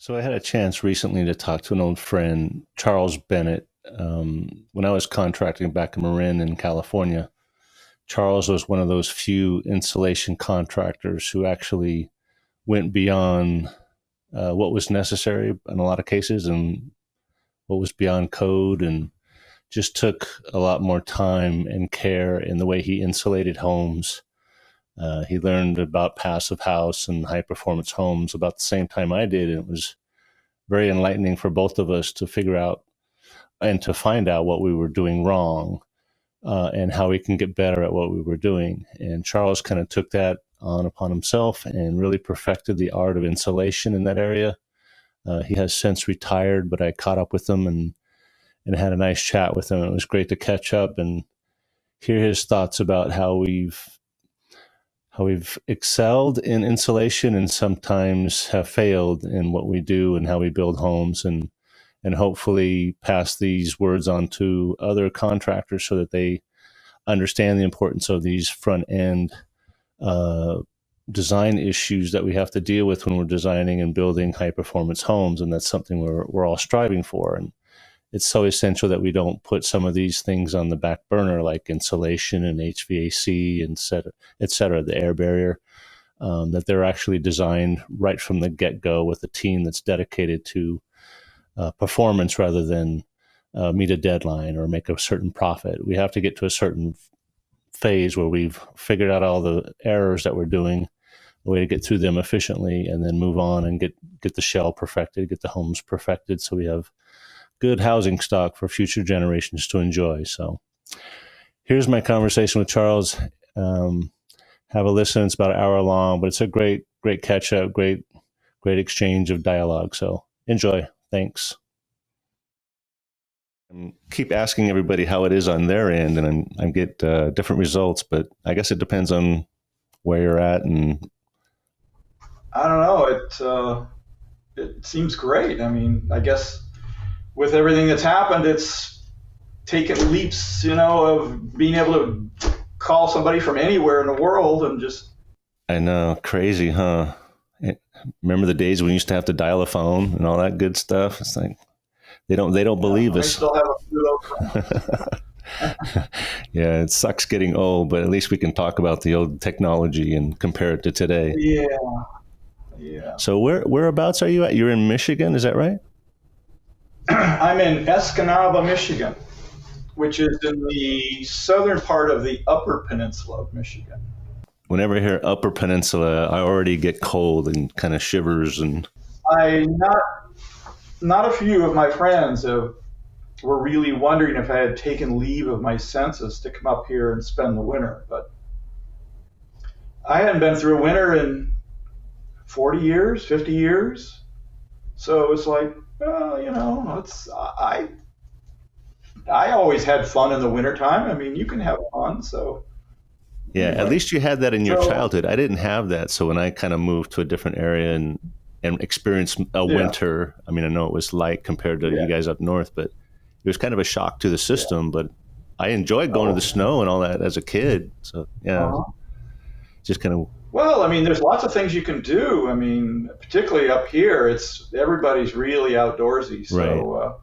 So I had a chance recently to talk to an old friend, Charles Bennet. When I was contracting back in Marin in California, Charles was one of those few insulation contractors who actually went beyond what was necessary in a lot of cases and what was beyond code, and just took a lot more time and care in the way he insulated homes. He learned about passive house and high performance homes about the same time I did. And it was very enlightening for both of us to figure out and to find out what we were doing wrong, and how we can get better at what we were doing. And Charles kind of took that on upon himself and really perfected the art of insulation in that area. He has since retired, but I caught up with him and had a nice chat with him. It was great to catch up and hear his thoughts about how we've excelled in insulation and sometimes have failed in what we do and how we build homes, and hopefully pass these words on to other contractors so that they understand the importance of these front end design issues that we have to deal with when we're designing and building high performance homes. And that's something we're all striving for. And it's so essential that we don't put some of these things on the back burner, like insulation and HVAC and et cetera, the air barrier, that they're actually designed right from the get-go with a team that's dedicated to performance rather than meet a deadline or make a certain profit. We have to get to a certain phase where we've figured out all the errors that we're doing, a way to get through them efficiently, and then move on and get the shell perfected, get the homes perfected, so we have good housing stock for future generations to enjoy. So here's my conversation with Charles. Have a listen. It's about an hour long, but it's a great catch up, great exchange of dialogue. So enjoy. Thanks. Keep asking everybody how it is on their end, and I get different results, but I guess it depends on where you're at. And I don't know. It seems great. I mean, I guess with everything that's happened, it's taken leaps, of being able to call somebody from anywhere in the world and just. I know, crazy, huh? Remember the days when we used to have to dial a phone and all that good stuff? It's like they don't believe us. I still have a few of those. Yeah, it sucks getting old, but at least we can talk about the old technology and compare it to today. Yeah. So whereabouts are you at? You're in Michigan, is that right? I'm in Escanaba, Michigan, which is in the southern part of the Upper Peninsula of Michigan. Whenever I hear Upper Peninsula, I already get cold and kind of shivers. And not a few of my friends were really wondering if I had taken leave of my senses to come up here and spend the winter, but I hadn't been through a winter in 40 years, 50 years. So it was like, well, I always had fun in the wintertime. I mean, you can have fun. So yeah, anyway. At least you had that in your childhood. I didn't have that. So when I kind of moved to a different area and experienced a winter, I mean, I know it was light compared to you guys up north, but it was kind of a shock to the system. But I enjoyed going to the snow and all that as a kid. So just kind of. Well, I mean, there's lots of things you can do. I mean, particularly up here, everybody's really outdoorsy. So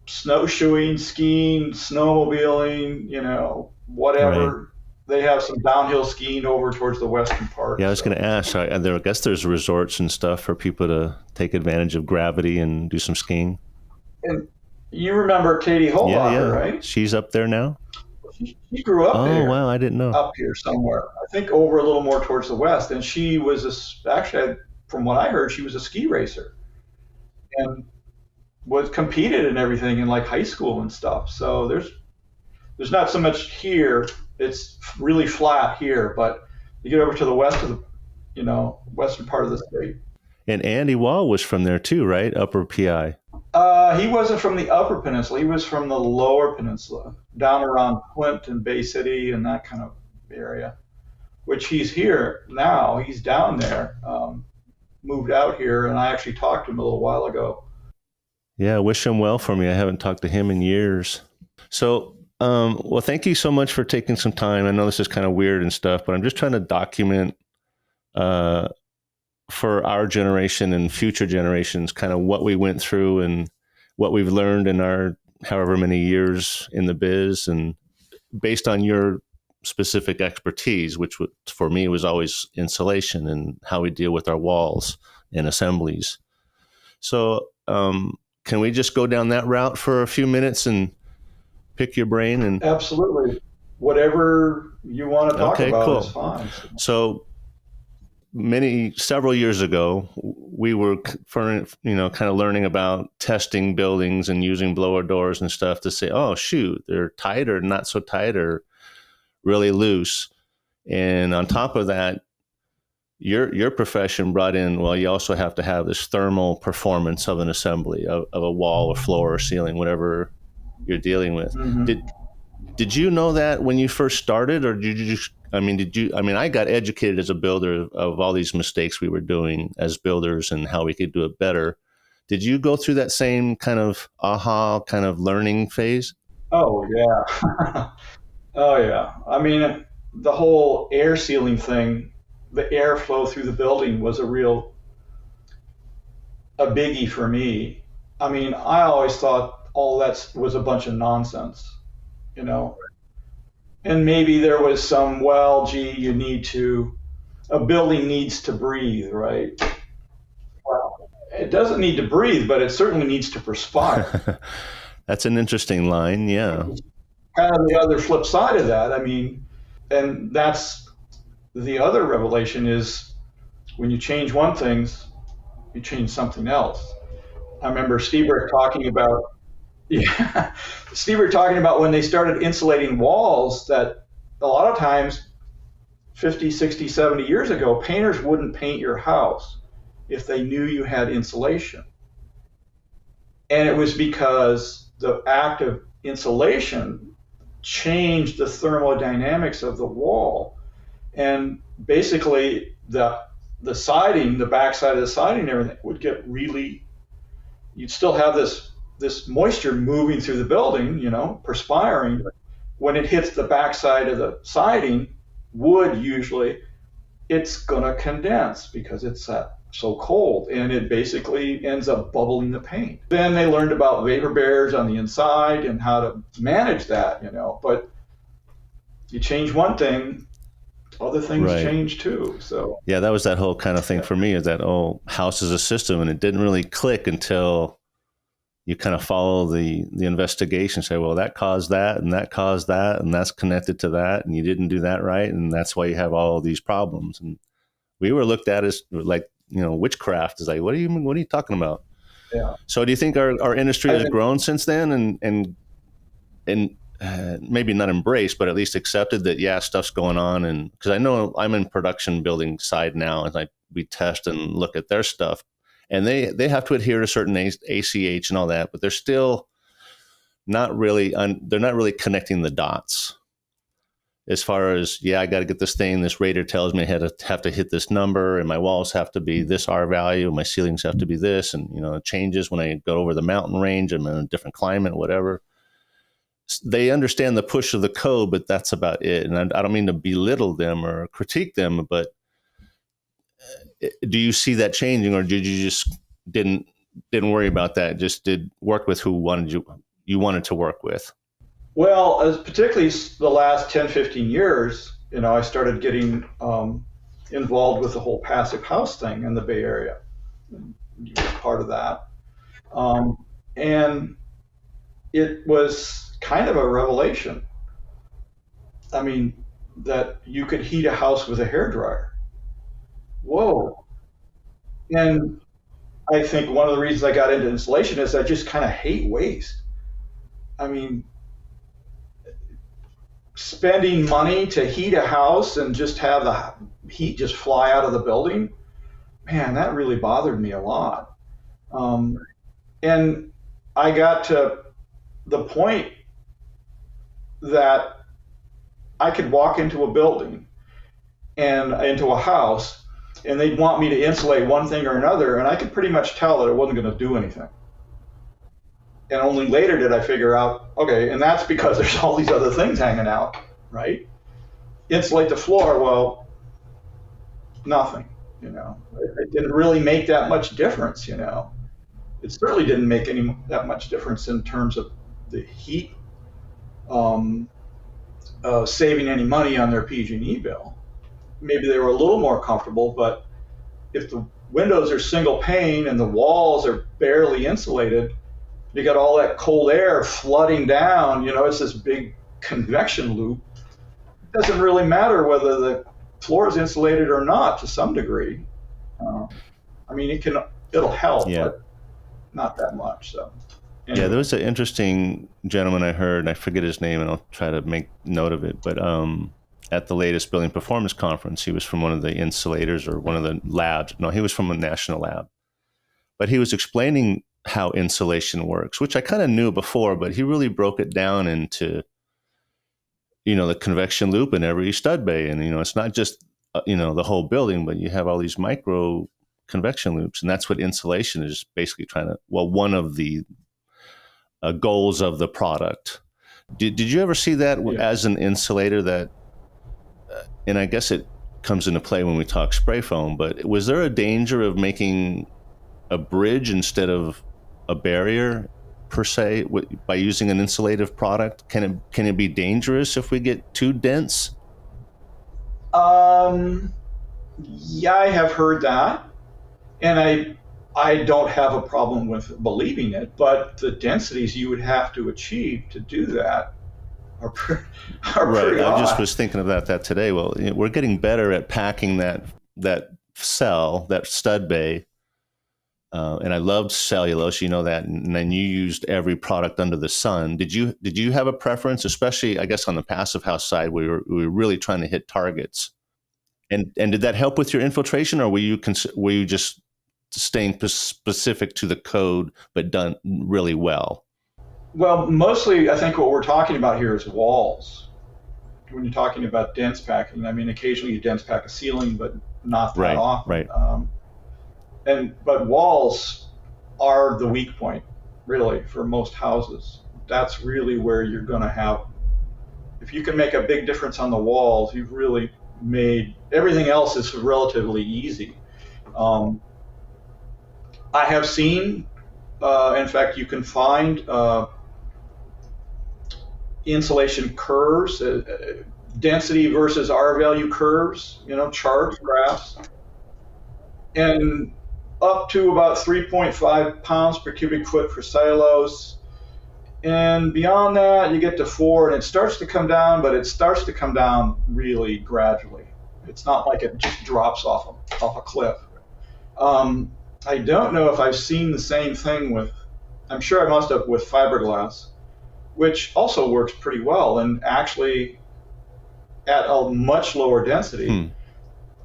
snowshoeing, skiing, snowmobiling, whatever. Right. They have some downhill skiing over towards the western part. Yeah, I was going to ask. I guess there's resorts and stuff for people to take advantage of gravity and do some skiing. And you remember Katie Holbacher, right? She's up there now? She grew up there. Oh, wow, I didn't know. Up here somewhere. I think over a little more towards the west. And she was actually, from what I heard, she was a ski racer and was competed and everything in like high school and stuff. So there's not so much here. It's really flat here, but you get over to the west of the, western part of the state. And Andy Wall was from there too, right? Upper PI. He wasn't from the Upper Peninsula. He was from the Lower Peninsula, down around Flint and Bay City and that kind of area, which he's here now. He's down there, moved out here, and I actually talked to him a little while ago. Yeah, wish him well for me. I haven't talked to him in years. So, well, thank you so much for taking some time. I know this is kind of weird and stuff, but I'm just trying to document for our generation and future generations, kind of what we went through and what we've learned in our however many years in the biz, and based on your specific expertise, which for me was always insulation and how we deal with our walls and assemblies. So can we just go down that route for a few minutes and pick your brain? And absolutely, whatever you want to talk about cool. is fine. So several years ago, we were, kind of learning about testing buildings and using blower doors and stuff to say, oh, shoot, they're tight or not so tight or really loose. And on top of that, your profession brought in, well, you also have to have this thermal performance of an assembly, of a wall or floor or ceiling, whatever you're dealing with. Mm-hmm. Did you know that when you first started, or did you just, I got educated as a builder of all these mistakes we were doing as builders and how we could do it better. Did you go through that same kind of aha kind of learning phase? Oh, yeah. Oh, yeah. I mean, the whole air sealing thing, the airflow through the building was a biggie for me. I mean, I always thought all that was a bunch of nonsense, And maybe there was some, well, gee, a building needs to breathe, right? Well, it doesn't need to breathe, but it certainly needs to perspire. That's an interesting line, yeah. Kind of the other flip side of that, and that's the other revelation is when you change one thing, you change something else. I remember Stieber talking about when they started insulating walls that a lot of times 50, 60, 70 years ago, painters wouldn't paint your house if they knew you had insulation. And it was because the act of insulation changed the thermodynamics of the wall. And basically the siding, the backside of the siding and everything would get you'd still have this moisture moving through the building, perspiring. When it hits the backside of the siding, wood usually, it's going to condense because it's so cold, and it basically ends up bubbling the paint. Then they learned about vapor barriers on the inside and how to manage that, But you change one thing, other things change too. So yeah, that was that whole kind of thing for me, is that house is a system, and it didn't really click until you kind of follow the investigation, say, well, that caused that, and that caused that, and that's connected to that, and you didn't do that right, and that's why you have all these problems. And we were looked at as like, witchcraft. Is like, what are you talking about? Yeah. So do you think our industry has grown since then, and maybe not embraced, but at least accepted that, yeah, stuff's going on? And because I know I'm in production building side now, and we test and look at their stuff, and they have to adhere to certain ACH and all that, but they're still not really they're not really connecting the dots as far as, yeah, I got to get this thing. This rater tells me I have to hit this number, and my walls have to be this R value, and my ceilings have to be this, and it changes when I go over the mountain range. I'm in a different climate, whatever. They understand the push of the code, but that's about it. And I don't mean to belittle them or critique them, but do you see that changing, or did you just didn't worry about that? Just did work with who you wanted to work with? Well, particularly the last 10, 15 years, I started getting involved with the whole passive house thing in the Bay Area. You were part of that. And it was kind of a revelation. That you could heat a house with a hairdryer. Whoa. And I think one of the reasons I got into insulation is I just kind of hate waste. Spending money to heat a house and just have the heat just fly out of the building, man, that really bothered me a lot. And I got to the point that I could walk into a building and into a house, and they'd want me to insulate one thing or another, and I could pretty much tell that it wasn't going to do anything. And only later did I figure out, okay, and that's because there's all these other things hanging out, right? Insulate the floor, well, nothing. It didn't really make that much difference. It certainly didn't make that much difference in terms of the heat, um, saving any money on their PG&E bill. Maybe they were a little more comfortable, but if the windows are single pane and the walls are barely insulated, you got all that cold air flooding down. It's this big convection loop. It doesn't really matter whether the floor is insulated or not to some degree. I mean, it'll help, Yeah. but not that much. So, Yeah, there was an interesting gentleman I heard, and I forget his name, and I'll try to make note of it. But at the latest Building Performance Conference, he was from one of the insulators or one of the labs. No, he was from a national lab. But he was explaining how insulation works, which I kind of knew before, but he really broke it down into, the convection loop in every stud bay. And, it's not just, the whole building, but you have all these micro convection loops. And that's what insulation is basically one of the goals of the product. Did you ever see that as an insulator that, and I guess it comes into play when we talk spray foam, but was there a danger of making a bridge instead of a barrier per se by using an insulative product? Can it be dangerous if we get too dense? Yeah, I have heard that, and I don't have a problem with believing it, but the densities you would have to achieve to do that are pretty Right. I just high. was thinking about that today. Well, we're getting better at packing that cell, that stud bay. And I loved cellulose, that, and then you used every product under the sun. Did you have a preference, especially I guess on the passive house side, we were really trying to hit targets, and did that help with your infiltration, or were you just staying specific to the code but done really well? Well, mostly I think what we're talking about here is walls. When you're talking about dense packing, I mean, occasionally you dense pack a ceiling, but not that often. Right. But walls are the weak point, really, for most houses. That's really where you're going to have. If you can make a big difference on the walls, you've really made everything else is relatively easy. I have seen, in fact, you can find insulation curves, density versus R value curves, charts, graphs, and up to about 3.5 pounds per cubic foot for cellulose. And beyond that, you get to 4, and it starts to come down, but it starts to come down really gradually. It's not like it just drops off a cliff. I don't know if I've seen the same thing I'm sure I must have with fiberglass, which also works pretty well, and actually at a much lower density.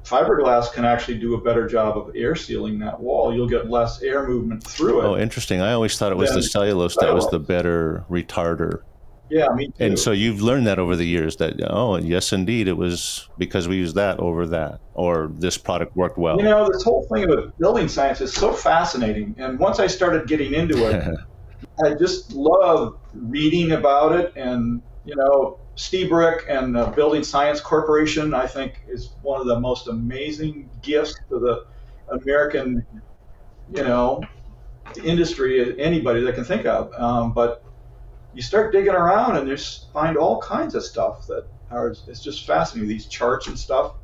Fiberglass can actually do a better job of air sealing that wall. You'll get less air movement through it. Oh, interesting. I always thought it was the cellulose that was the better retarder. Yeah, me too. And so you've learned that over the years that, yes, indeed, it was because we used that over that, or this product worked well. This whole thing about building science is so fascinating. And once I started getting into it, I just love reading about it. And, Steve Brick and the Building Science Corporation, I think, is one of the most amazing gifts to the American, industry, anybody that can think of. But you start digging around and you find all kinds of stuff it's just fascinating. These charts and stuff,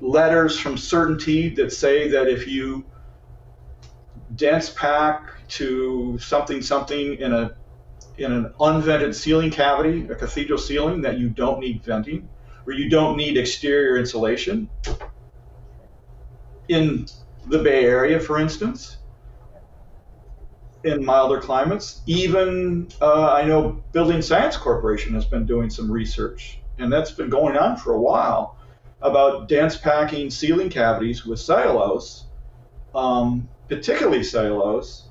letters from Certainty that say that if you dense pack to something in an unvented ceiling cavity, a cathedral ceiling, that you don't need venting, or you don't need exterior insulation. In the Bay Area, for instance, in milder climates, even I know Building Science Corporation has been doing some research, and that's been going on for a while, about dense packing ceiling cavities with cellulose, particularly cellulose,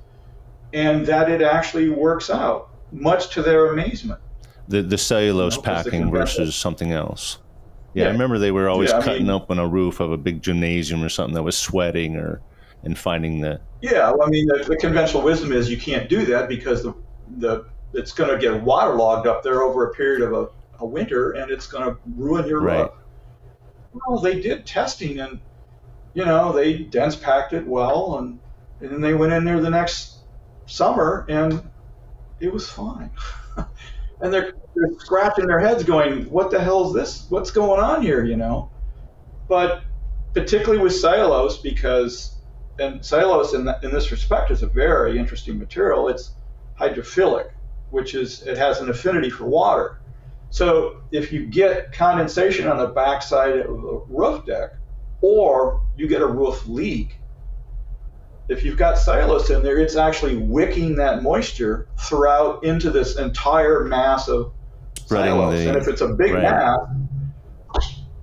and that it actually works out, much to their amazement. The cellulose packing versus something else. Yeah, I remember they were always cutting up on a roof of a big gymnasium or something that was sweating and finding the. Yeah, well, I mean, the conventional wisdom is you can't do that because it's going to get waterlogged up there over a period of a winter, and it's going to ruin your roof. Well, they did testing, and they dense packed it well, and then they went in there the next summer, and it was fine. And they're scratching their heads going, what the hell is this? What's going on here? But particularly with cellulose, and cellulose in this respect is a very interesting material. It's hydrophilic, which is, it has an affinity for water. So if you get condensation on the backside of the roof deck, or you get a roof leak, if you've got cellulose in there, it's actually wicking that moisture throughout into this entire mass of cellulose. And if it's a big mass,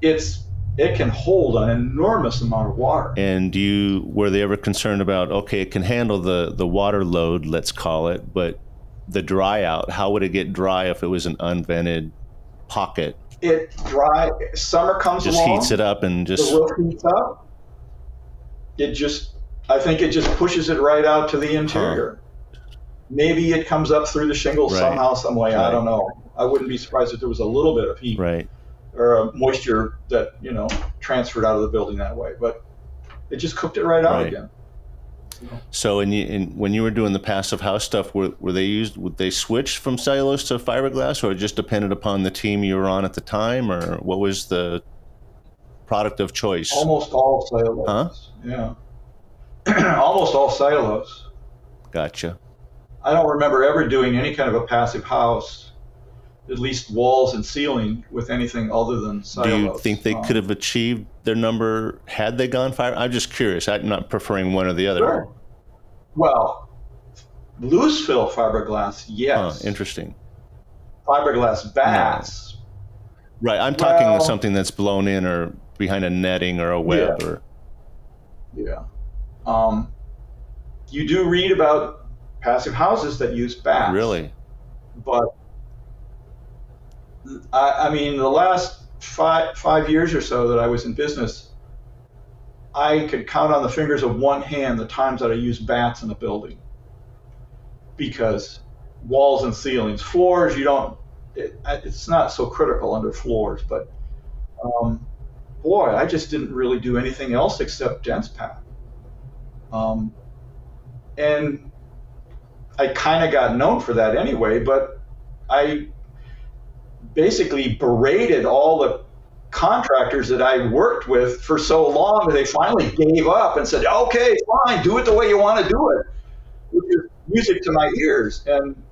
it can hold an enormous amount of water. And were they ever concerned about, okay, it can handle the water load, let's call it, but the dry out, how would it get dry if it was an unvented pocket? Summer comes along, just heats it up, and just the roof heats up. I think it just pushes it right out to the interior. Maybe it comes up through the shingles somehow, some way. I don't know. I wouldn't be surprised if there was a little bit of heat or moisture that transferred out of the building that way. But it just cooked it right out again. So, when you were doing the passive house stuff, would they switch from cellulose to fiberglass, or it just depended upon the team you were on at the time, or what was the product of choice? Almost all cellulose. Yeah. Almost all cellulose. Gotcha. I don't remember ever doing any kind of a passive house, at least walls and ceiling, with anything other than cellulose. Do you think they could have achieved their number had they gone fiber? I'm just curious. I'm not preferring one or the other. Sure. Well, loose fill fiberglass, yes. Interesting. Fiberglass bats. No. Right. I'm talking something that's blown in or behind a netting or a web. Yeah. You do read about passive houses that use bats. Really? But I mean, the last five years or so that I was in business, I could count on the fingers of one hand the times that I used bats in a building. Because walls and ceilings, floors, it's not so critical under floors, but boy, I just didn't really do anything else except dense pack. And I kind of got known for that anyway, but I basically berated all the contractors that I worked with for so long that they finally gave up and said, okay, fine, do it the way you want to do it, which is music to my ears. And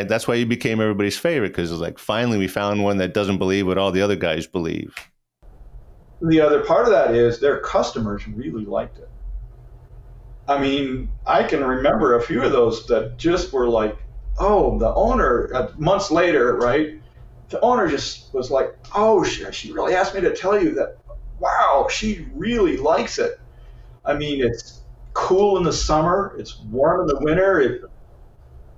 that's why you became everybody's favorite, because it's like, finally we found one that doesn't believe what all the other guys believe. The other part of that is their customers really liked it. I mean, I can remember a few of those that just were like, oh, the owner, months later, right? The owner just was like, oh, she really asked me to tell you that, wow, she really likes it. I mean, it's cool in the summer, it's warm in the winter, it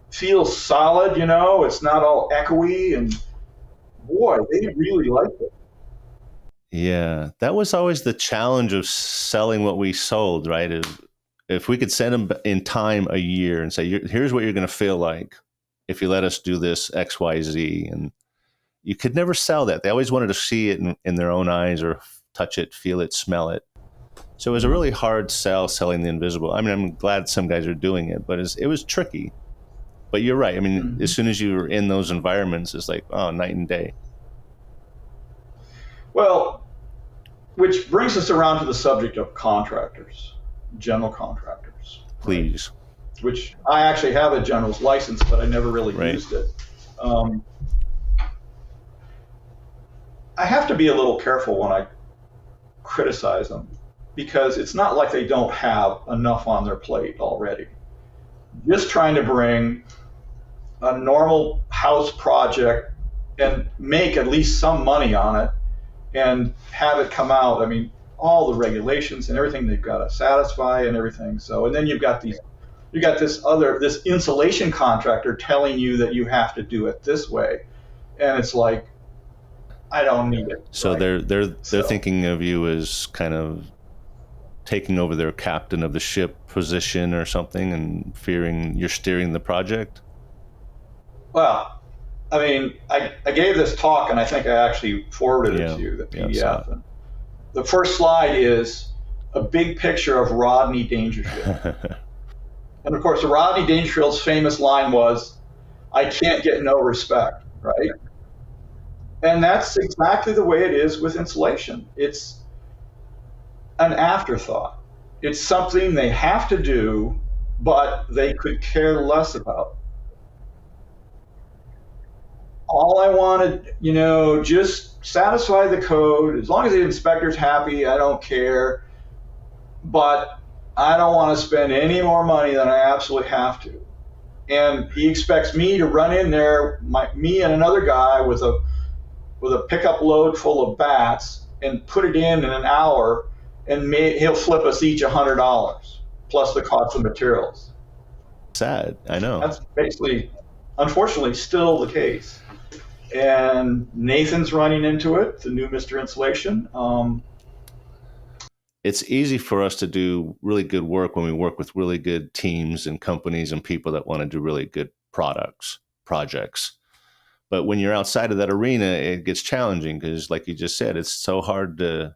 feels solid, it's not all echoey, and boy, they really liked it. Yeah, that was always the challenge of selling what we sold, right? If we could send them in time a year and say, here's what you're going to feel like if you let us do this X, Y, Z. And you could never sell that. They always wanted to see it in their own eyes, or touch it, feel it, smell it. So it was a really hard sell, selling the invisible. I mean, I'm glad some guys are doing it, but it was tricky. But you're right. I mean, as soon as you were in those environments, it's like, oh, night and day. Well, which brings us around to the subject of contractors. General contractors. Please. Right? Which I actually have a general's license, but I never really used it. I have to be a little careful when I criticize them, because it's not like they don't have enough on their plate already. Just trying to bring a normal house project and make at least some money on it and have it come out. I mean, all the regulations and everything they've got to satisfy and everything. So, and then you've got this insulation contractor telling you that you have to do it this way, and it's like, I don't need it. So right? they're thinking of you as kind of taking over their captain of the ship position or something, and fearing you're steering the project. Well, I mean, I gave this talk, and I think I actually forwarded it to you, the PDF. And the first slide is a big picture of Rodney Dangerfield. And of course, Rodney Dangerfield's famous line was, "I can't get no respect," right? And that's exactly the way it is with insulation. It's an afterthought. It's something they have to do, but they could care less about. All I wanted, just satisfy the code. As long as the inspector's happy, I don't care. But I don't want to spend any more money than I absolutely have to. And he expects me to run in there, me and another guy with a pickup load full of bats, and put it in an hour, and he'll flip us each $100 plus the cost of materials. Sad, I know. That's basically, unfortunately, still the case. And Nathan's running into it, the new Mr. Insulation. It's easy for us to do really good work when we work with really good teams and companies and people that want to do really good projects. But when you're outside of that arena, it gets challenging because, like you just said, it's so hard to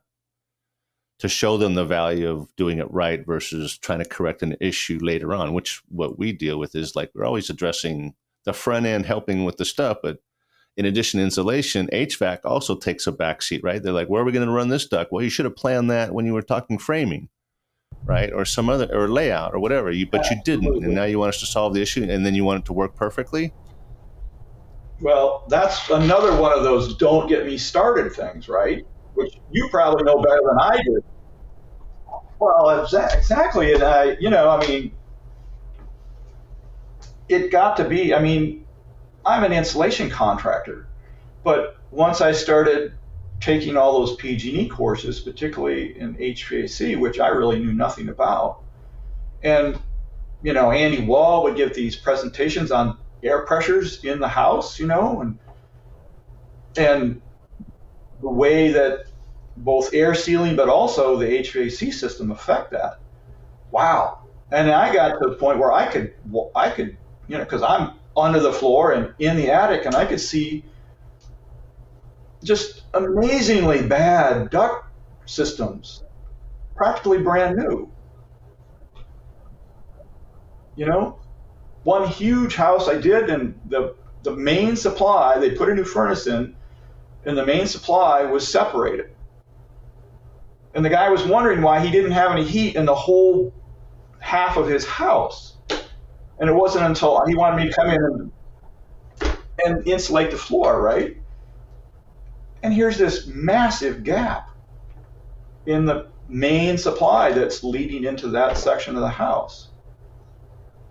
show them the value of doing it right versus trying to correct an issue later on, which what we deal with is like we're always addressing the front end, helping with the stuff. But in addition to insulation, HVAC also takes a backseat, right? They're like, where are we going to run this duct? Well, you should have planned that when you were talking framing, right? Or some other, or layout or whatever, but you didn't. And now you want us to solve the issue and then you want it to work perfectly? Well, that's another one of those don't get me started things, right? Which you probably know better than I do. Well, exactly. And it got to be, I'm an insulation contractor, but once I started taking all those PG&E courses, particularly in HVAC, which I really knew nothing about, and Andy Wall would give these presentations on air pressures in the house, and the way that both air sealing but also the HVAC system affect that. Wow. And I got to the point where I could, because I'm under the floor and in the attic, and I could see just amazingly bad duct systems, practically brand new. One huge house I did, and the main supply, they put a new furnace in, and the main supply was separated. And the guy was wondering why he didn't have any heat in the whole half of his house. And it wasn't until he wanted me to come in and insulate the floor, right? And here's this massive gap in the main supply that's leading into that section of the house.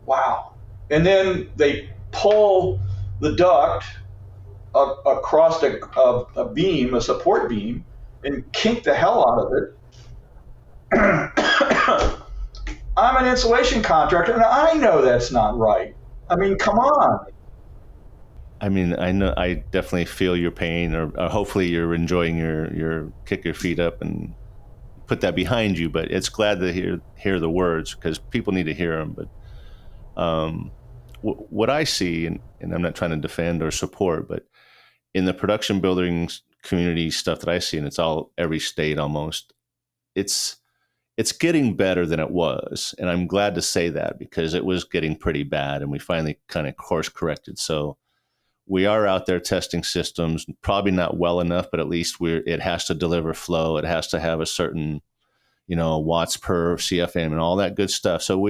Wow. And then they pull the duct across a beam, a support beam, and kink the hell out of it. I'm an insulation contractor, and I know that's not right. Come on. I know I definitely feel your pain, or hopefully you're enjoying your kick your feet up and put that behind you. But it's glad to hear the words because people need to hear them. But what I see, and I'm not trying to defend or support, but in the production building community stuff that I see, and it's all every state almost, it's getting better than it was. And I'm glad to say that because it was getting pretty bad and we finally kind of course corrected. So we are out there testing systems, probably not well enough, but at least it has to deliver flow. It has to have a certain, watts per CFM and all that good stuff. So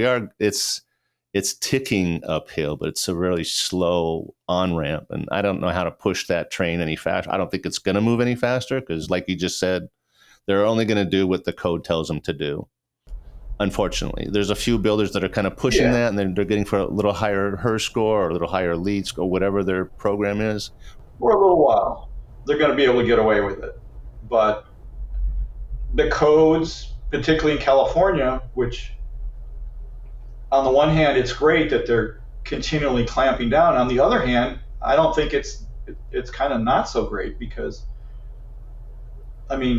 it's ticking uphill, but it's a really slow on-ramp. And I don't know how to push that train any faster. I don't think it's going to move any faster because like you just said, they're only going to do what the code tells them to do. Unfortunately, there's a few builders that are kind of pushing that, and they're getting for a little higher HERS score or a little higher LEED score, whatever their program is. For a little while, they're going to be able to get away with it. But the codes, particularly in California, which on the one hand, it's great that they're continually clamping down. On the other hand, I don't think it's kind of not so great because,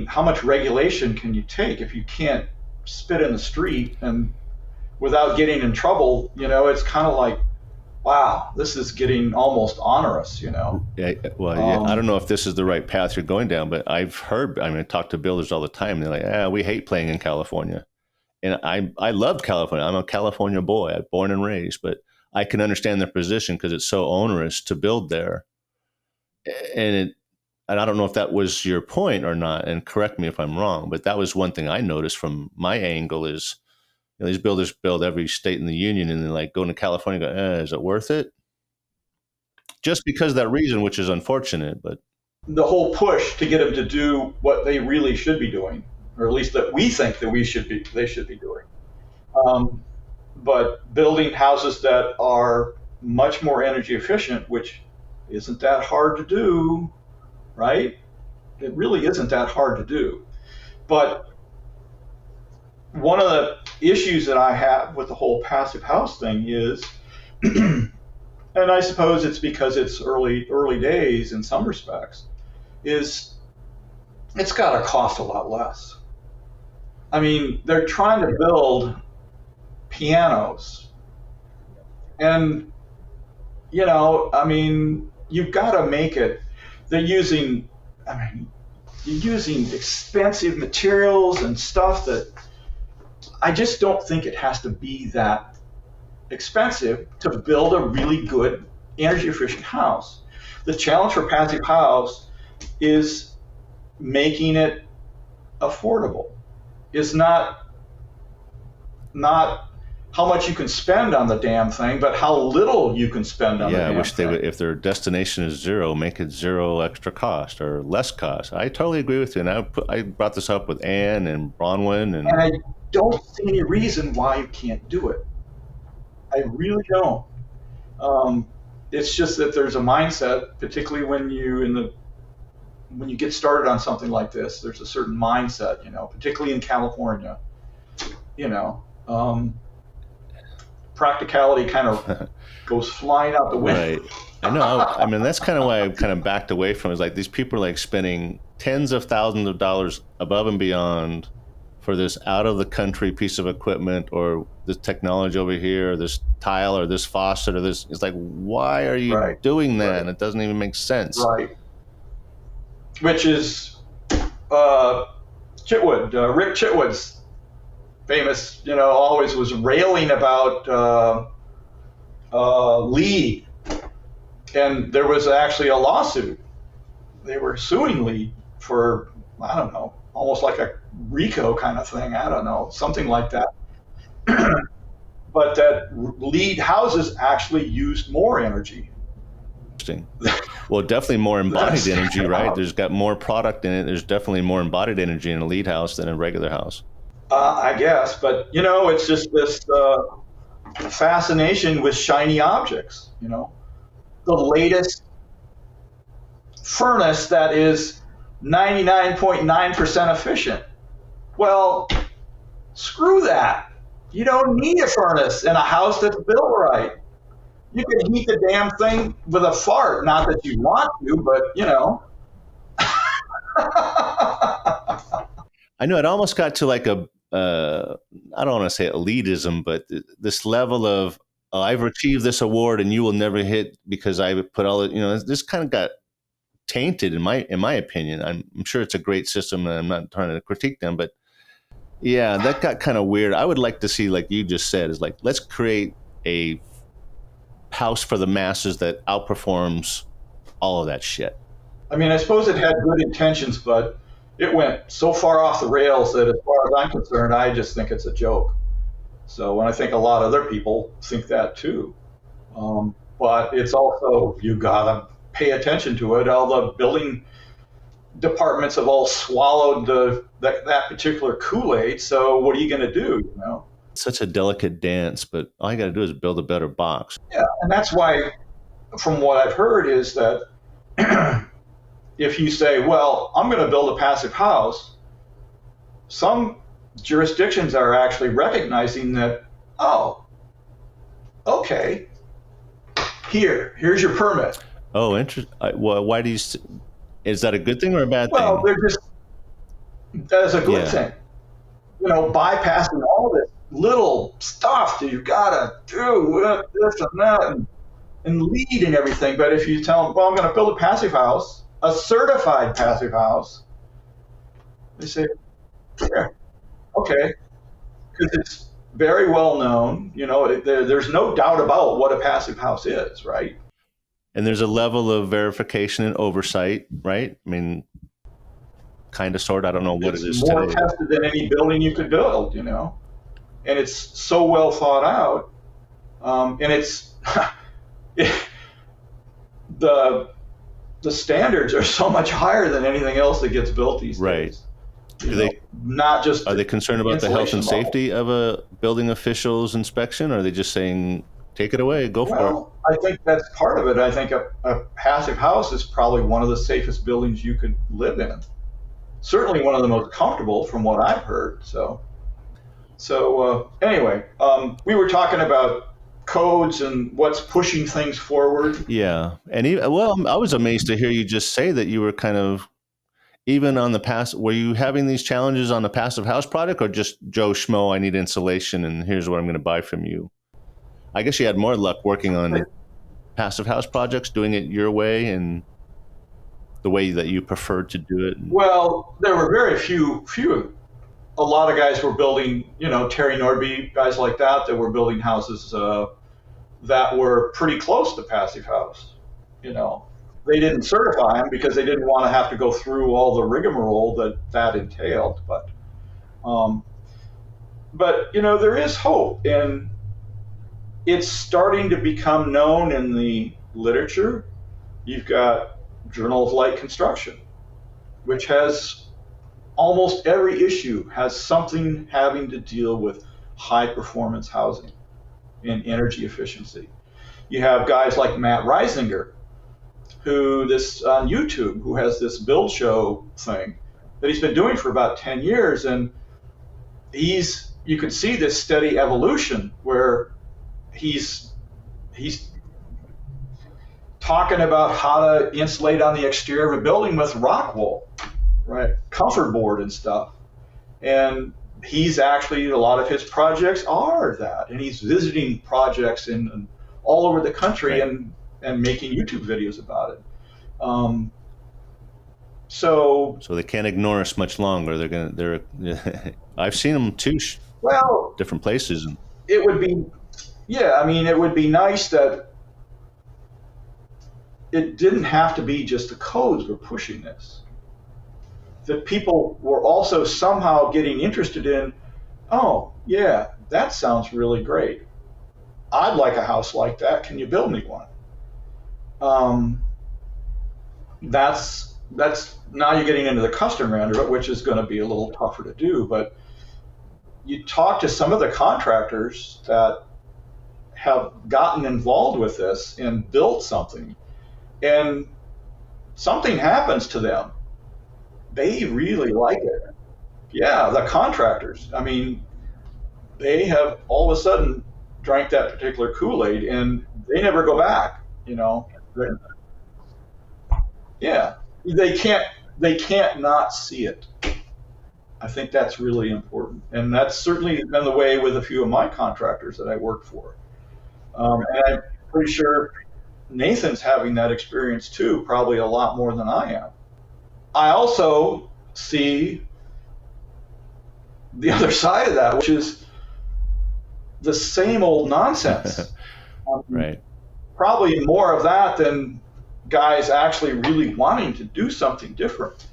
how much regulation can you take if you can't spit in the street and without getting in trouble? It's kind of like wow, this is getting almost onerous, Yeah, well, yeah, I don't know if this is the right path you're going down, but I've heard, I mean, I talk to builders all the time. And they're like, we hate playing in California. And I love California. I'm a California boy. I'm born and raised, but I can understand their position because it's so onerous to build there. And I don't know if that was your point or not, and correct me if I'm wrong, but that was one thing I noticed from my angle is, these builders build every state in the union, and then like going to California, and go, is it worth it? Just because of that reason, which is unfortunate, but the whole push to get them to do what they really should be doing, or at least that we think that they should be doing. But building houses that are much more energy efficient, which isn't that hard to do, right? It really isn't that hard to do. But one of the issues that I have with the whole passive house thing is, and I suppose it's because it's early days in some respects, is it's got to cost a lot less. I mean, they're trying to build pianos, and I mean, you've got to make it. They're using, you're using expensive materials and stuff that I just don't think it has to be that expensive to build a really good energy efficient house. The challenge for passive house is making it affordable. It's not how much you can spend on the damn thing, but how little you can spend on the damn thing. Yeah, I wish they would, if their destination is zero, make it zero extra cost or less cost. I totally agree with you. And I brought this up with Ann and Bronwyn. And I don't see any reason why you can't do it. I really don't. It's just that there's a mindset, particularly when you get started on something like this, there's a certain mindset, particularly in California, practicality kind of goes flying out the window. Right. I know. I mean, that's kind of why I kind of backed away from it. It's like these people are like spending tens of thousands of dollars above and beyond for this out of the country piece of equipment or this technology over here, or this tile or this faucet or this. It's like, why are you doing that? And it doesn't even make sense. Right. Which is Chitwood, Rick Chitwood's famous, always was railing about LEED. And there was actually a lawsuit. They were suing LEED for, I don't know, almost like a RICO kind of thing. I don't know, something like that. But that LEED houses actually used more energy. Interesting. Well, definitely more embodied energy, right? There's got more product in it. There's definitely more embodied energy in a LEED house than a regular house. I guess, but it's just this fascination with shiny objects. The latest furnace that is 99.9% efficient. Well, screw that. You don't need a furnace in a house that's built right. You can heat the damn thing with a fart. Not that you want to, but I know it almost got to like a, I don't want to say elitism, but this level of, I've achieved this award and you will never hit because I put all it, this kind of got tainted in my opinion. I'm sure it's a great system and I'm not trying to critique them, but yeah, that got kind of weird. I would like to see, like you just said, is like, let's create a house for the masses that outperforms all of that shit. I mean, I suppose it had good intentions, but it went so far off the rails that as far as I'm concerned, I just think it's a joke. So, and I think a lot of other people think that too. But it's also, you gotta pay attention to it. All the building departments have all swallowed that particular Kool-Aid. So what are you going to do? It's such a delicate dance, but all you got to do is build a better box. Yeah, and that's why, from what I've heard, is that if you say, well, I'm going to build a passive house, some jurisdictions are actually recognizing that, oh, okay, here's your permit. Oh, interesting. Well, why do you? Is that a good thing or a bad thing? Well, that's a good thing. Bypassing all this little stuff that you gotta do with this and that. And and lead and everything. But if you tell them, well, I'm going to build a passive house, a certified passive house, they say, yeah, okay, because it's very well known. There's no doubt about what a passive house is, right? And there's a level of verification and oversight, right? I mean, kind of, sort. I don't know what it is more today. tested than any building you could build, and it's so well thought out, and it's the standards are so much higher than anything else that gets built these right. days. Not just are they concerned about the health and safety of a building official's inspection? Or are they just saying, take it away, go for it? I think that's part of it. I think a passive house is probably one of the safest buildings you could live in. Certainly one of the most comfortable from what I've heard. So anyway, we were talking about codes and what's pushing things forward. Yeah. And I was amazed to hear you just say that you were kind of, even on the passive, were you having these challenges on the passive house product, or just Joe Schmo, I need insulation and here's what I'm going to buy from you? I guess you had more luck working on passive house projects, doing it your way and the way that you preferred to do it. Well, there were very few. A lot of guys were building, Terry Norby, guys like that were building houses that were pretty close to passive house. They didn't certify them because they didn't want to have to go through all the rigmarole that entailed. But there is hope, and it's starting to become known in the literature. You've got Journal of Light Construction, which has almost every issue has something having to deal with high performance housing and energy efficiency. You have guys like Matt Reisinger, who on YouTube, who has this build show thing that he's been doing for about 10 years. And you can see this steady evolution where he's talking about how to insulate on the exterior of a building with rock wool, right? Comfort board and stuff. And he's actually, a lot of his projects are that. And he's visiting projects in all over the country, right, and making YouTube videos about it. So they can't ignore us much longer. I've seen them too. Well, different places. It would be, it would be nice that it didn't have to be just the codes were pushing this. That people were also somehow getting interested in, oh yeah, that sounds really great. I'd like a house like that. Can you build me one? That's now you're getting into the custom end of it, which is going to be a little tougher to do. But you talk to some of the contractors that have gotten involved with this and built something, and something happens to them. They really like it. Yeah, the contractors. I mean, they have all of a sudden drank that particular Kool-Aid, and they never go back. Yeah, they can't not see it. I think that's really important, and that's certainly been the way with a few of my contractors that I work for. And I'm pretty sure Nathan's having that experience too, probably a lot more than I am. I also see the other side of that, which is the same old nonsense. Right. Probably more of that than guys actually really wanting to do something different.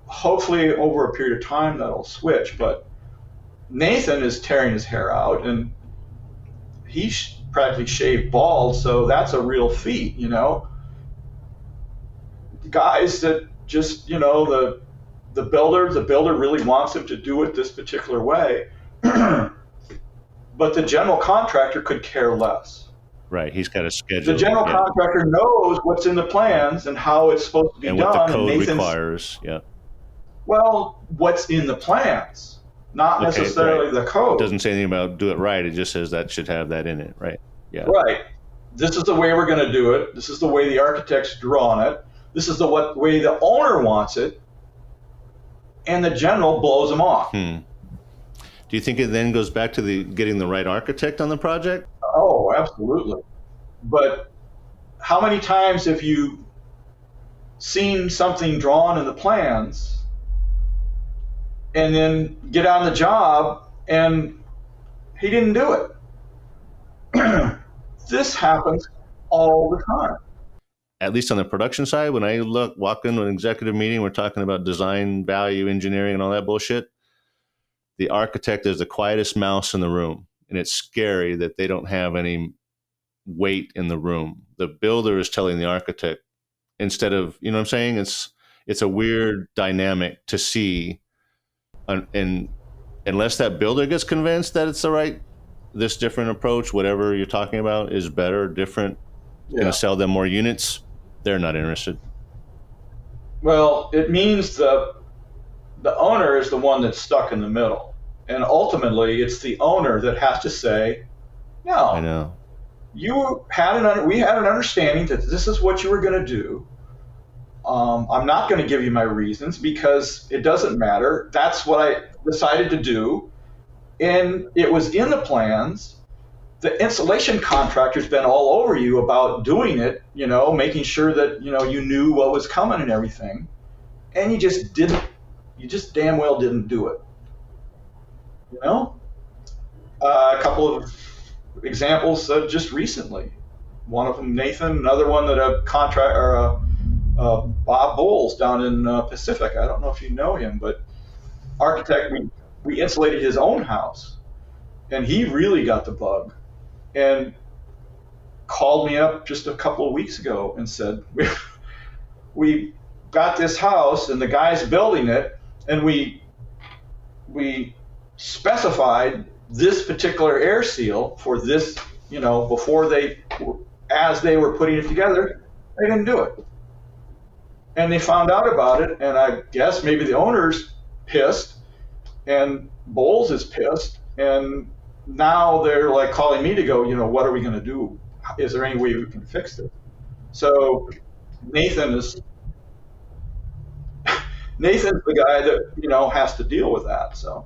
Hopefully over a period of time that'll switch, but Nathan is tearing his hair out, and he's practically shaved bald, so that's a real feat, Guys that just, the builder really wants him to do it this particular way, but the general contractor could care less. Right, he's got a schedule. The general contractor knows what's in the plans and how it's supposed to be done. And what the code requires, yeah. Well, what's in the plans, not necessarily the code. It doesn't say anything about do it right. It just says that should have that in it, right? Yeah. Right. This is the way we're going to do it. This is the way the architect's drawn it. This is the way the owner wants it. And the general blows them off. Do you think it then goes back to getting the right architect on the project? Oh, absolutely. But how many times have you seen something drawn in the plans and then get on the job and he didn't do it? This happens all the time. At least on the production side, when I walk into an executive meeting, we're talking about design, value, engineering, and all that bullshit. The architect is the quietest mouse in the room, and it's scary that they don't have any weight in the room. The builder is telling the architect instead of, you know what I'm saying? It's a weird dynamic to see, and unless that builder gets convinced that it's this different approach, whatever you're talking about is better, different, going to sell them more units, they're not interested. Well, it means the owner is the one that's stuck in the middle. And ultimately, it's the owner that has to say, no. I know. We had an understanding that this is what you were going to do. I'm not going to give you my reasons because it doesn't matter. That's what I decided to do. And it was in the plans. The installation contractor's been all over you about doing it, making sure that, you knew what was coming and everything. And you just damn well didn't do it. A couple of examples just recently. One of them, Nathan, another one that Bob Bowles down in Pacific. I don't know if you know him, but architect, we insulated his own house, and he really got the bug and called me up just a couple of weeks ago and said, we got this house and the guy's building it, and we specified this particular air seal for this, before as they were putting it together, they didn't do it. And they found out about it, and I guess maybe the owner's pissed, and Bowles is pissed, and now they're like calling me to go, what are we going to do? Is there any way we can fix this? So Nathan's the guy that, has to deal with that. So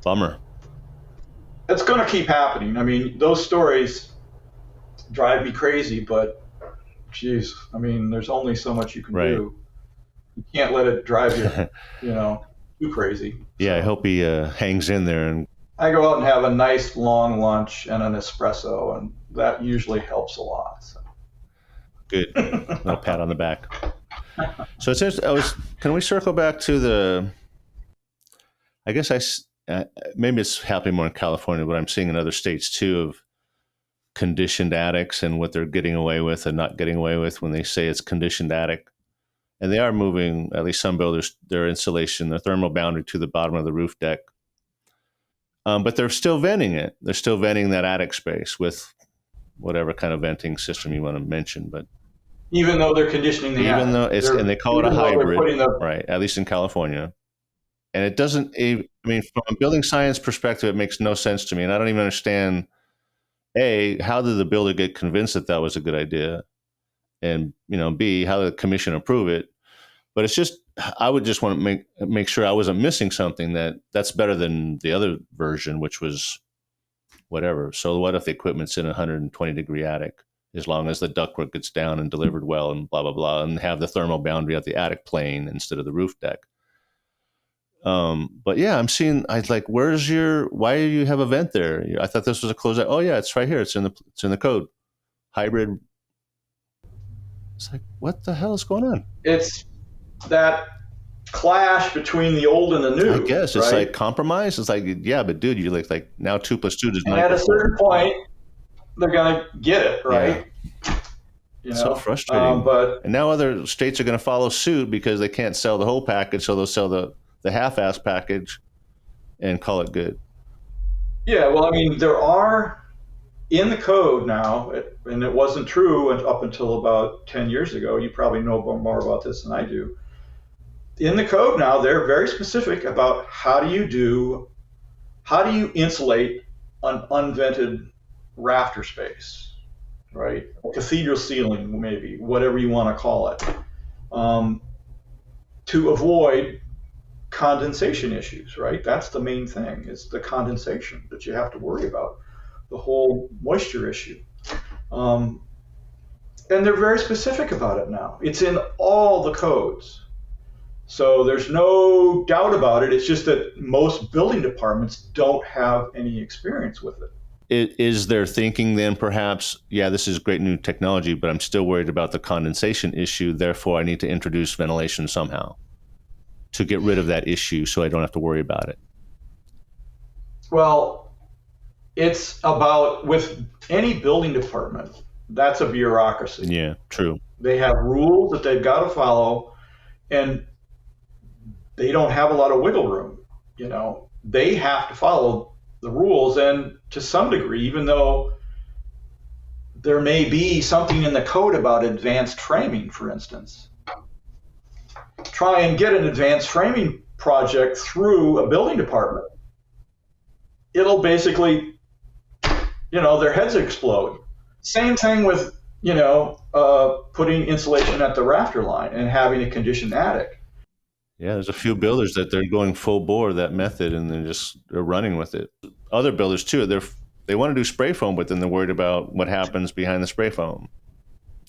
bummer. It's going to keep happening. I mean, those stories drive me crazy, but geez, I mean, there's only so much you can do. You can't let it drive you, too crazy. Yeah, I hope he hangs in there. And I go out and have a nice long lunch and an espresso, and that usually helps a lot. So. Good. Little pat on the back. So it says, can we circle back to I guess maybe it's happening more in California, but I'm seeing in other states too, of conditioned attics and what they're getting away with and not getting away with when they say it's conditioned attic. And they are moving, at least some builders, their insulation, their thermal boundary to the bottom of the roof deck. But they're still venting it. They're still venting that attic space with whatever kind of venting system you want to mention. But even though they're conditioning the attic. Even though and they call it a hybrid, right, at least in California. And it doesn't, from a building science perspective, it makes no sense to me. And I don't even understand, A, how did the builder get convinced that was a good idea? And, B, how did the commission approve it? But it's just, I would just want to make sure I wasn't missing something that's better than the other version, which was whatever. So what if the equipment's in a 120-degree attic, as long as the ductwork gets down and delivered well and blah, blah, blah, and have the thermal boundary at the attic plane instead of the roof deck. But yeah, I'm seeing, why do you have a vent there? I thought this was a closed out. Oh yeah, it's right here. It's in the code. Hybrid. It's like, what the hell is going on? It's that clash between the old and the new. I guess it's like compromise. It's like, yeah, but dude, you're like now 2 + 2 does not. And at a certain point, they're going to get it, right? Yeah. So frustrating. And now other states are going to follow suit because they can't sell the whole package, so they'll sell the half-ass package and call it good. Yeah, well, there are in the code now, and it wasn't true up until about 10 years ago. You probably know more about this than I do. In the code now, they're very specific about how do you insulate an unvented rafter space, right? Cathedral ceiling, maybe, whatever you want to call it, to avoid condensation issues, right? That's the main thing, is the condensation that you have to worry about, the whole moisture issue. And they're very specific about it now. It's in all the codes. So there's no doubt about it. It's just that most building departments don't have any experience with it. Is there thinking then perhaps, yeah, this is great new technology, but I'm still worried about the condensation issue. Therefore, I need to introduce ventilation somehow to get rid of that issue so I don't have to worry about it? Well, it's about with any building department, that's a bureaucracy. Yeah, true. They have rules that they've got to follow, and they don't have a lot of wiggle room. They have to follow the rules, and to some degree, even though there may be something in the code about advanced framing, for instance, try and get an advanced framing project through a building department. It'll basically, their heads explode. Same thing with, putting insulation at the rafter line and having a conditioned attic. Yeah, there's a few builders that they're going full bore that method, and they're running with it. Other builders too, they want to do spray foam, but then they're worried about what happens behind the spray foam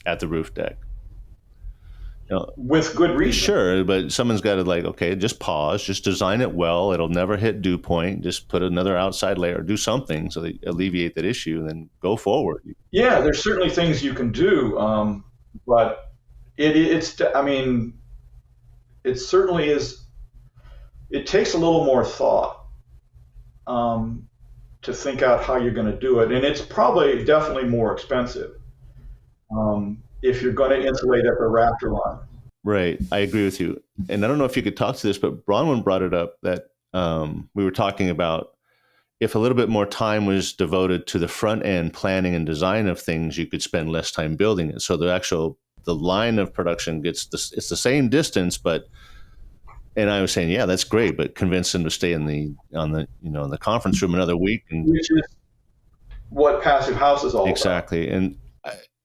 at the roof deck. With good reason. Sure, but someone's got to okay, just pause, just design it well. It'll never hit dew point. Just put another outside layer, do something so they alleviate that issue, and then go forward. Yeah, there's certainly things you can do, but it certainly is. It takes a little more thought to think out how you're going to do it, and it's probably definitely more expensive if you're going to insulate at the rafter line. Right, I agree with you, and I don't know if you could talk to this, but Bronwyn brought it up that we were talking about if a little bit more time was devoted to the front end planning and design of things, you could spend less time building it. So the line of production it's the same distance, and I was saying, yeah, that's great, but convince them to stay in the conference room another week, which is what Passive House is all exactly. about. And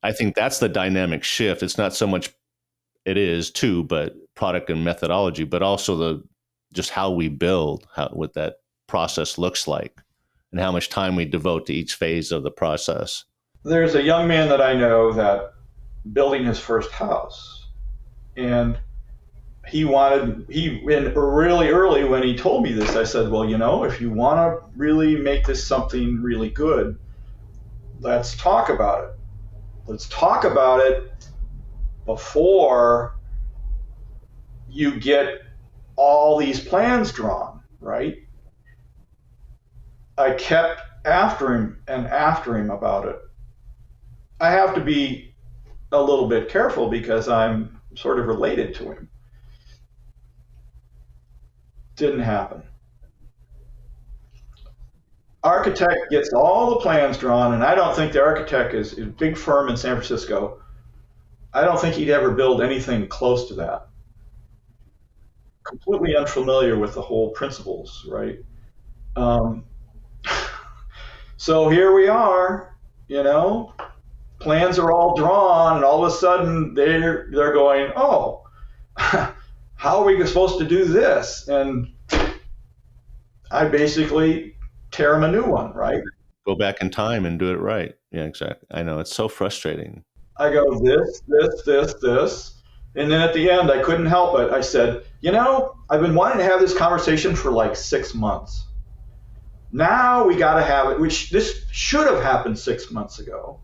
I think that's the dynamic shift. It's not so much, it is too, but product and methodology, but also just how we build, what that process looks like, and how much time we devote to each phase of the process. There's a young man that I know that building his first house, and really early when he told me this, I said, well, if you want to really make this something really good, let's talk about it. Let's talk about it before you get all these plans drawn, right? I kept after him about it. I have to be a little bit careful because I'm sort of related to him. Didn't happen. Architect gets all the plans drawn, and I don't think the architect is a big firm in San Francisco. I don't think he'd ever build anything close to that. Completely unfamiliar with the whole principles, right? So here we are, plans are all drawn, and all of a sudden they're going, oh, how are we supposed to do this? And I basically tear them a new one, right? Go back in time and do it right. Yeah, exactly. I know, it's so frustrating. I go this. And then at the end, I couldn't help it. I said, I've been wanting to have this conversation for like 6 months. Now we got to have it, which this should have happened 6 months ago.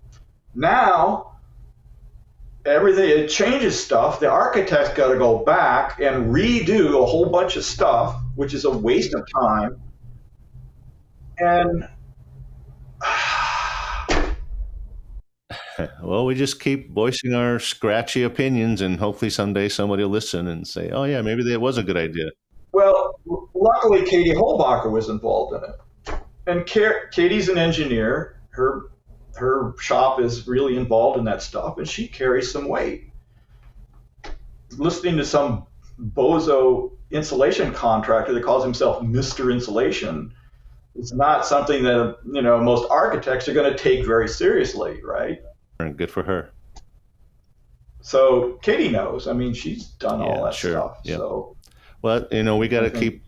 Now, it changes stuff. The architect's got to go back and redo a whole bunch of stuff, which is a waste of time. And well, we just keep voicing our scratchy opinions, and hopefully someday somebody will listen and say, oh yeah, maybe that was a good idea. Well, luckily Katie Holbacher was involved in it. And Katie's an engineer. Her shop is really involved in that stuff, and she carries some weight. Listening to some bozo insulation contractor that calls himself Mr. Insulation is not something that most architects are going to take very seriously, right? Good for her. So Katie knows. I mean, she's done all that stuff. Yeah. So, well, we got to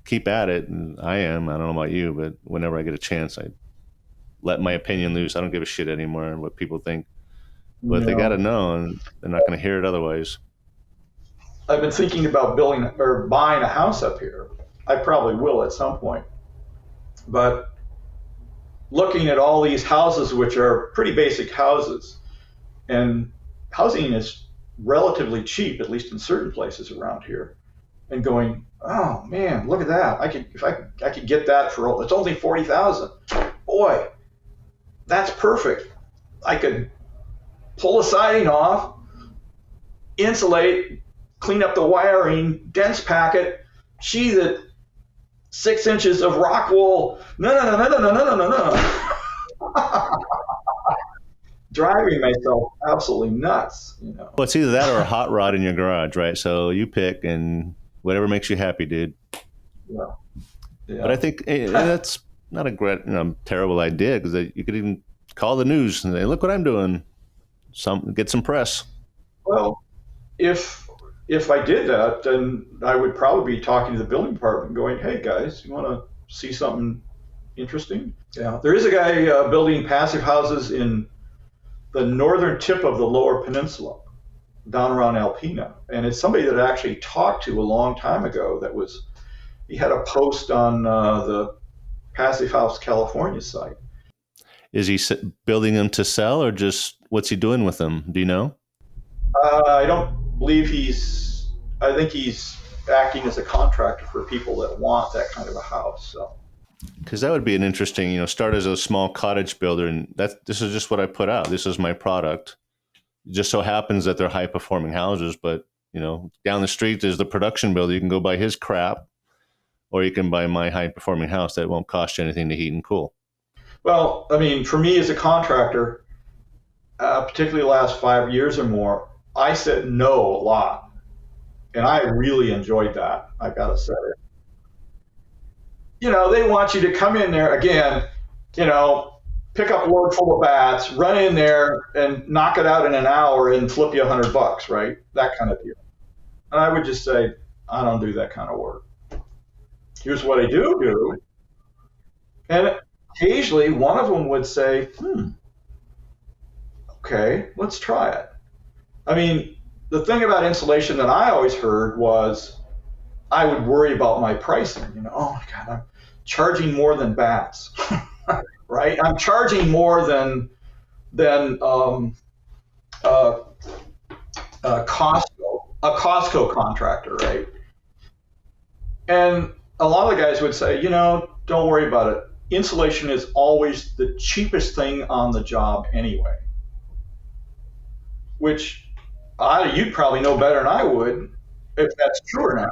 keep at it, and I don't know about you, but whenever I get a chance, I let my opinion loose. I don't give a shit anymore what people think. but You they got to know, know, and they're not going to hear it otherwise. I've been thinking about building or buying a house up here. I probably will at some point, but looking at all these houses, which are pretty basic houses, and housing is relatively cheap, at least in certain places around here, and going, oh man, look at that! I could get that for it's only 40,000. Boy, that's perfect. I could pull the siding off, insulate, clean up the wiring, dense pack it, sheathe it, 6 inches of rock wool. No. Driving myself absolutely nuts, you know. Well, it's either that or a hot rod in your garage, right? So you pick, and whatever makes you happy, dude. Yeah. But I Yeah. think that's not a great, terrible idea, because you could even call the news and say, "Look what I'm doing." Get some press. Well, if I did that, then I would probably be talking to the building department, going, "Hey guys, you want to see something interesting?" Yeah. There is a guy building passive houses in the northern tip of the Lower Peninsula, down around Alpena, and it's somebody that I actually talked to a long time ago. He had a post on the Passive House California site. Is he building them to sell, or just what's he doing with them? Do you know? I don't believe he's. I think he's acting as a contractor for people that want that kind of a house. So, Because that would be an interesting, start as a small cottage builder, and this is just what I put out. This is my product. It just so happens that they're high performing houses, but down the street there's the production builder. You can go buy his crap, or you can buy my high performing house that won't cost you anything to heat and cool. well, I mean, for me as a contractor, particularly the last 5 years or more, I said no a lot, and I really enjoyed that. I gotta say, they want you to come in there again, you know, pick up a load full of bats, run in there and knock it out in an hour and flip you $100, right? That kind of deal. And I would just say, I don't do that kind of work. Here's what I do. And occasionally one of them would say, okay, let's try it. I mean, the thing about insulation that I always heard was I would worry about my pricing. Oh my God, I'm charging more than bats, right? I'm charging more than a Costco contractor, right? And a lot of the guys would say, don't worry about it. Insulation is always the cheapest thing on the job anyway, which you'd probably know better than I would if that's true or not.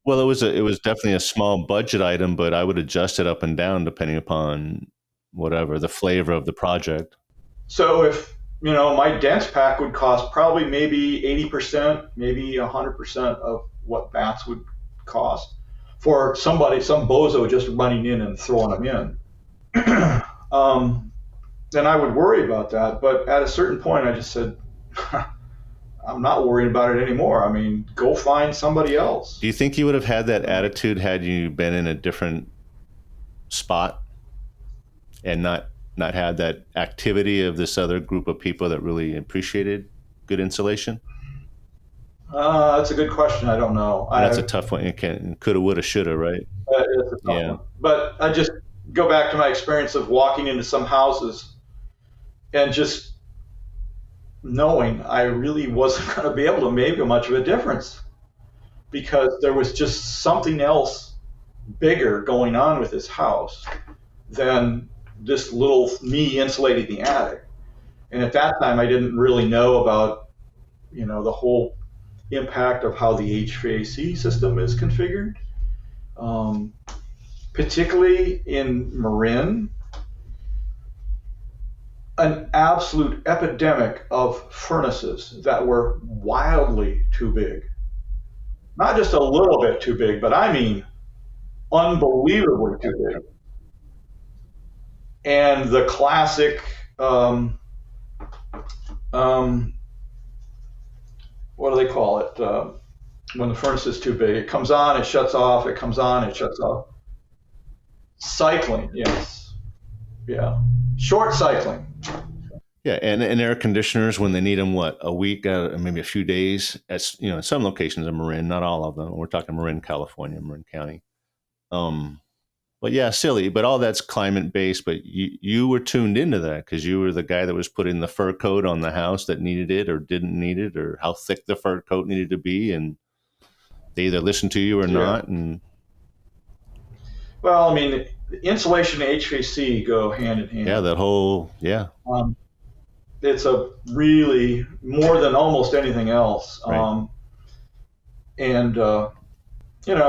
Well, it was definitely a small budget item, but I would adjust it up and down depending upon whatever the flavor of the project. So if my dense pack would cost probably maybe 80%, maybe 100% of what bats would cost for some bozo just running in and throwing them in, then I would worry about that. But at a certain point, I just said, I'm not worrying about it anymore. I mean, go find somebody else. Do you think you would have had that attitude had you been in a different spot and not had that activity of this other group of people that really appreciated good insulation? That's a good question. I don't know. That's a tough one. You coulda, woulda, shoulda, right? That is a tough one. But I just go back to my experience of walking into some houses and just knowing I really wasn't going to be able to make much of a difference because there was just something else bigger going on with this house than this little me insulating the attic. And at that time, I didn't really know about, the whole impact of how the HVAC system is configured, particularly in Marin. An absolute epidemic of furnaces that were wildly too big. Not just a little bit too big, but I mean unbelievably too big. And the classic, what do they call it? When the furnace is too big, it comes on, it shuts off, it comes on, it shuts off. Cycling, yes. Yeah. Short cycling. Yeah, and air conditioners when they need them, what, a week, maybe a few days. At in some locations in Marin, not all of them. We're talking Marin, California, Marin County. Um, but yeah, silly. But all that's climate based. But you were tuned into that because you were the guy that was putting the fur coat on the house that needed it or didn't need it, or how thick the fur coat needed to be, and they either listened to you or Yeah. not. And Well, I mean, insulation and HVAC go hand in yeah, hand. that whole yeah, Um, it's a really more than almost anything else. right. And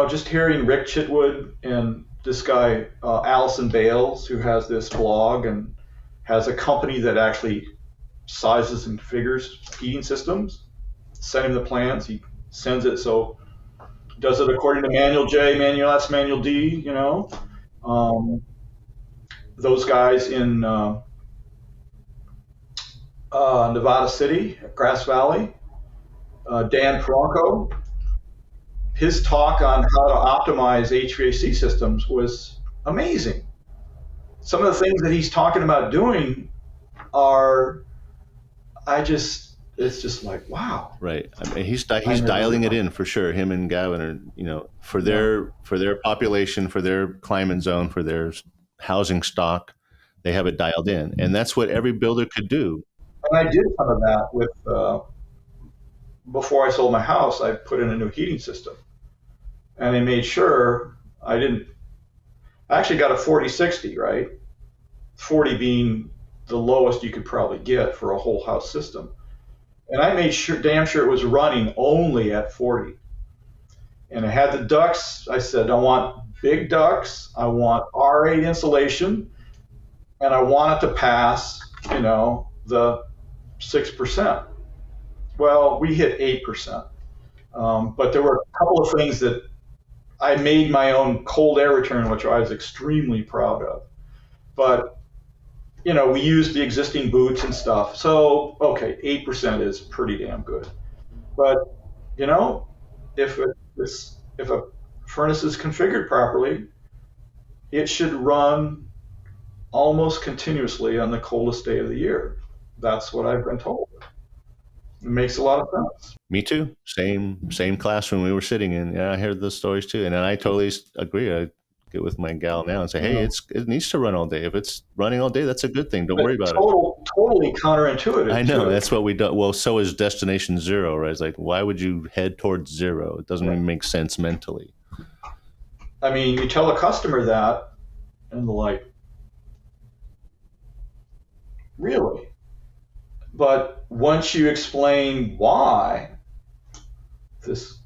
just hearing Rick Chitwood and this guy Allison Bales, who has this blog and has a company that actually sizes and configures heating systems. Send him the plans. He sends it, so does it according to Manual J, Manual S, Manual D. Um, those guys in Nevada City, Grass Valley, Dan Polanco, his talk on how to optimize HVAC systems was amazing. Some of the things that he's talking about doing are, it's just like, wow, Right. I mean, I he's never would dialing it have. in for sure. Him and Gavin are, for Yeah. their population, for their climate zone, for their housing stock, they have it dialed in, and that's what every builder could do. And I did some of that with, before I sold my house, I put in a new heating system. And I made sure I didn't, I actually got a 40/60, right? 40 being the lowest you could probably get for a whole house system. And I made sure, damn sure it was running only at 40. And I had the ducts. I said, I want big ducts. I want R8 insulation. And I want it to pass, the 6%. Well, we hit 8%. But there were a couple of things that I made my own cold air return, which I was extremely proud of. But we used the existing boots and stuff. So okay, 8% is pretty damn good. But you know, if a furnace is configured properly, it should run almost continuously on the coldest day of the year. That's what I've been told. It makes a lot of sense. Me too. Same classroom we were sitting in. Yeah, I heard those stories too, and I totally agree. I get with my gal now and say, hey, Yeah. it needs to run all day. If it's running all day, that's a good thing. Don't But worry about it. totally I counterintuitive know too. that's what we do. Well, so is destination zero, right? It's like, why would you head towards zero? It doesn't Yeah. even make sense mentally. I mean, you tell a customer that, and they're like, really? But once you explain why this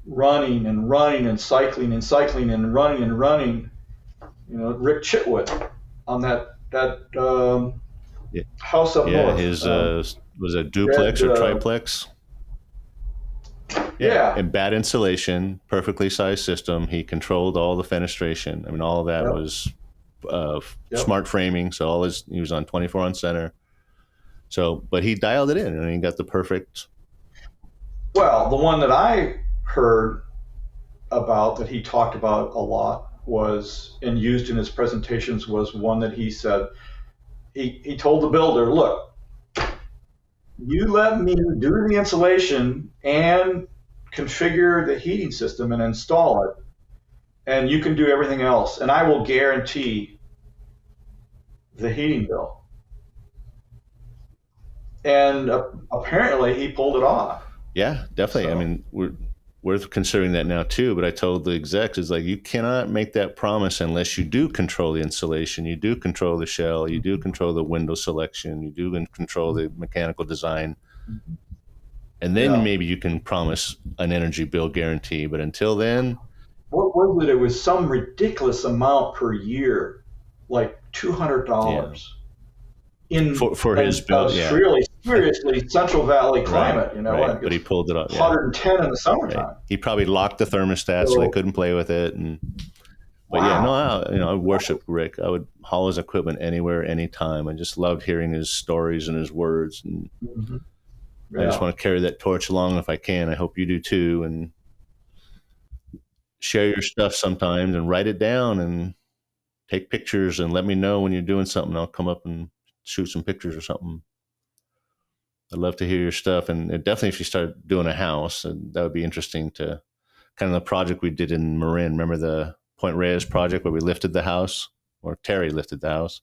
running and running and cycling and cycling and running, Rick Chitwood on that Yeah, house up yeah. north, His was a red, duplex or triplex. Yeah, yeah, and bad insulation, perfectly sized system. He controlled all the fenestration. I mean, all of that yep, was yep. smart framing. So he was on 24 on center. So, but he dialed it in and he got the perfect. Well, the one that I heard about that he talked about a lot was and used in his presentations was one that he said he told the builder, look, you let me do the insulation and configure the heating system and install it, and you can do everything else, and I will guarantee the heating bill. And apparently, he pulled it off. Yeah, definitely. I So, mean, we're considering that now too. But I told the execs is like you cannot make that promise unless you do control the insulation, you do control the shell, you do control the window selection, you do control the mechanical design, and then yeah. maybe you can promise an energy bill guarantee. But until then, What was it? It was some ridiculous amount per year, like yeah, $200 in for his an bill, yeah, really seriously Central Valley right, climate. right. And But he it's pulled it off, yeah, 110 in the right. summertime. He probably locked the thermostat so they So, couldn't play with it, and but yeah, no, wow. I worship Rick. I would haul his equipment anywhere, anytime. I just loved hearing his stories and his words, and Hmm. I just Yeah. want to carry that torch along if I can. I hope you do too, and share your stuff sometimes and write it down and take pictures and let me know when you're doing something. I'll come up and shoot some pictures or something. I'd love to hear your stuff, and definitely if you start doing a house, and that would be interesting to kind of the project we did in Marin. Remember the Point Reyes project where we lifted the house, or Terry lifted the house?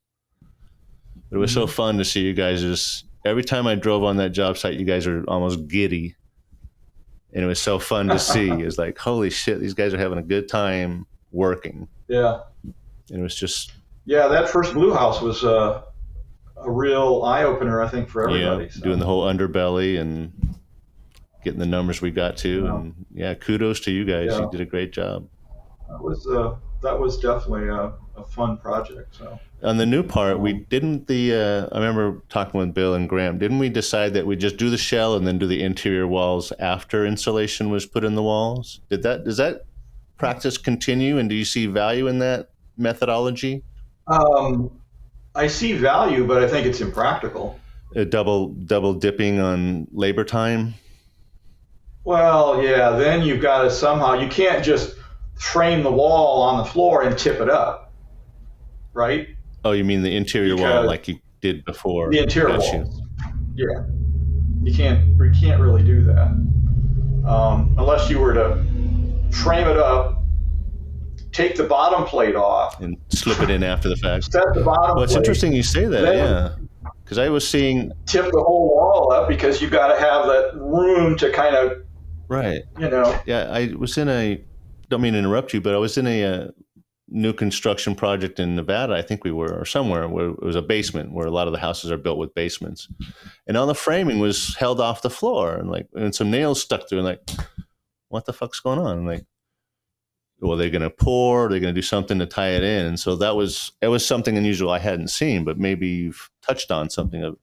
But it was so fun to see you guys. Just every time I drove on that job site, you guys were almost giddy, and it was so fun to see. It was like, holy shit, these guys are having a good time working. Yeah. And it was just that first Blue House was a real eye opener, I think, for everybody. Yeah, doing the whole underbelly and getting the numbers we got to, and kudos to you guys. You did a great job. That was definitely a fun project. So on the new part, we didn't I remember talking with Bill and Graham. Didn't we decide that we just do the shell and then do the interior walls after insulation was put in the walls? Does that practice continue, and do you see value in that methodology? I see value, but I think it's impractical. Double dipping on labor time. Well, yeah. Then you've got to somehow. You can't just frame the wall on the floor and tip it up, right? Oh, you mean the interior wall like you did before? The interior walls. Yeah, you can't really do that unless you were to frame it up, take the bottom plate off, and slip it in after the fact. Set the bottom. Well, it's interesting you say that, because I was seeing tip the whole wall up because you got to have that room to kind of right. Yeah, I was in don't mean to interrupt you, but I was in a new construction project in Nevada, I think we were, or somewhere where it was a basement where a lot of the houses are built with basements. And all the framing was held off the floor and some nails stuck through, and like, what the fuck's going on? And like, well, they're going to pour, they're going to do something to tie it in. And so it was something unusual I hadn't seen, but maybe you've touched on something of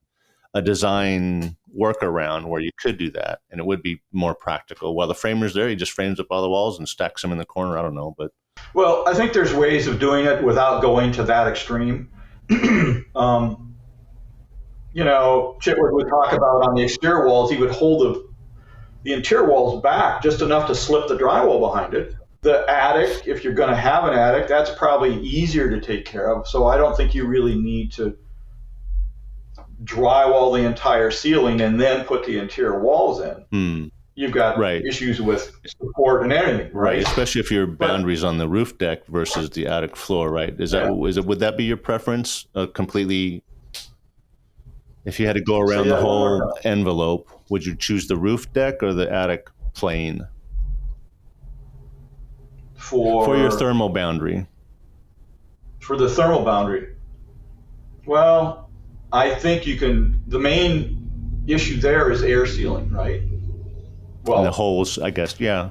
a design workaround where you could do that and it would be more practical. While the framer's there, he just frames up all the walls and stacks them in the corner. I don't know, but. Well, I think there's ways of doing it without going to that extreme. Chitwood would talk about on the exterior walls, he would hold the interior walls back just enough to slip the drywall behind it. The attic, if you're going to have an attic, that's probably easier to take care of. So I don't think you really need to drywall the entire ceiling and then put the interior walls in. You've got issues with support and everything, right? Especially if your boundaries on the roof deck versus the attic floor, right? Would that be your preference? Completely, if you had to go around the whole envelope, would you choose the roof deck or the attic plane? For your thermal boundary. For the thermal boundary. Well, I think the main issue there is air sealing, right? Well, and the holes, I guess, yeah.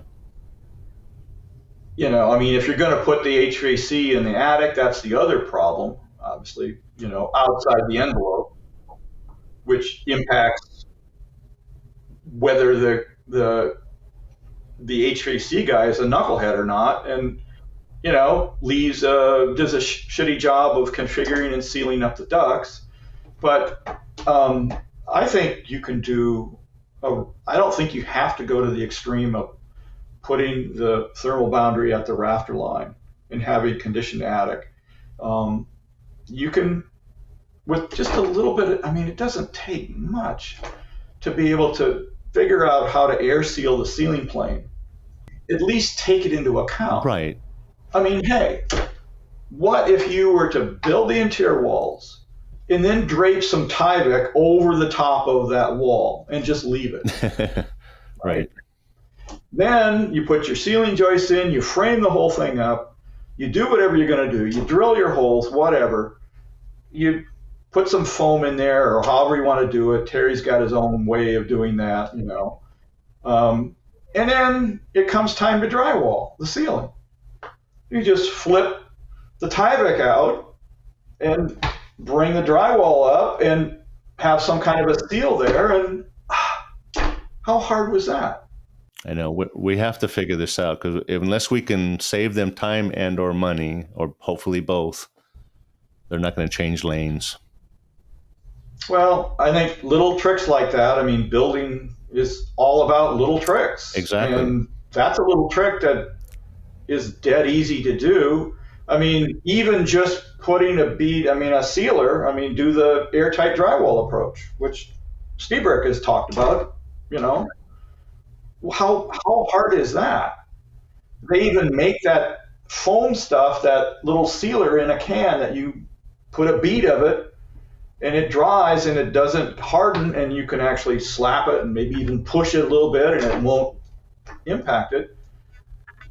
If you're going to put the HVAC in the attic, that's the other problem, obviously, outside the envelope, which impacts whether the HVAC guy is a knucklehead or not, and does a shitty job of configuring and sealing up the ducts. But I think you can do. I don't think you have to go to the extreme of putting the thermal boundary at the rafter line and have a conditioned attic. You can, with just a little bit. It doesn't take much to be able to figure out how to air seal the ceiling plane. At least take it into account. Right. Hey, what if you were to build the interior walls and then drape some Tyvek over the top of that wall and just leave it? Right. Then you put your ceiling joists in, you frame the whole thing up, you do whatever you're going to do, you drill your holes, whatever, you put some foam in there or however you want to do it. Terry's got his own way of doing that, and then it comes time to drywall the ceiling. You just flip the Tyvek out and bring the drywall up and have some kind of a seal there. And how hard was that? I know we have to figure this out, because unless we can save them time and or money, or hopefully both, they're not going to change lanes. Well, I think little tricks like that, building is all about little tricks. Exactly. And that's a little trick that is dead easy to do. Even just putting a sealer, do the airtight drywall approach, which Stebrick has talked about, you know, how hard is that? They even make that foam stuff, that little sealer in a can that you put a bead of it and it dries and it doesn't harden, and you can actually slap it and maybe even push it a little bit and it won't impact it.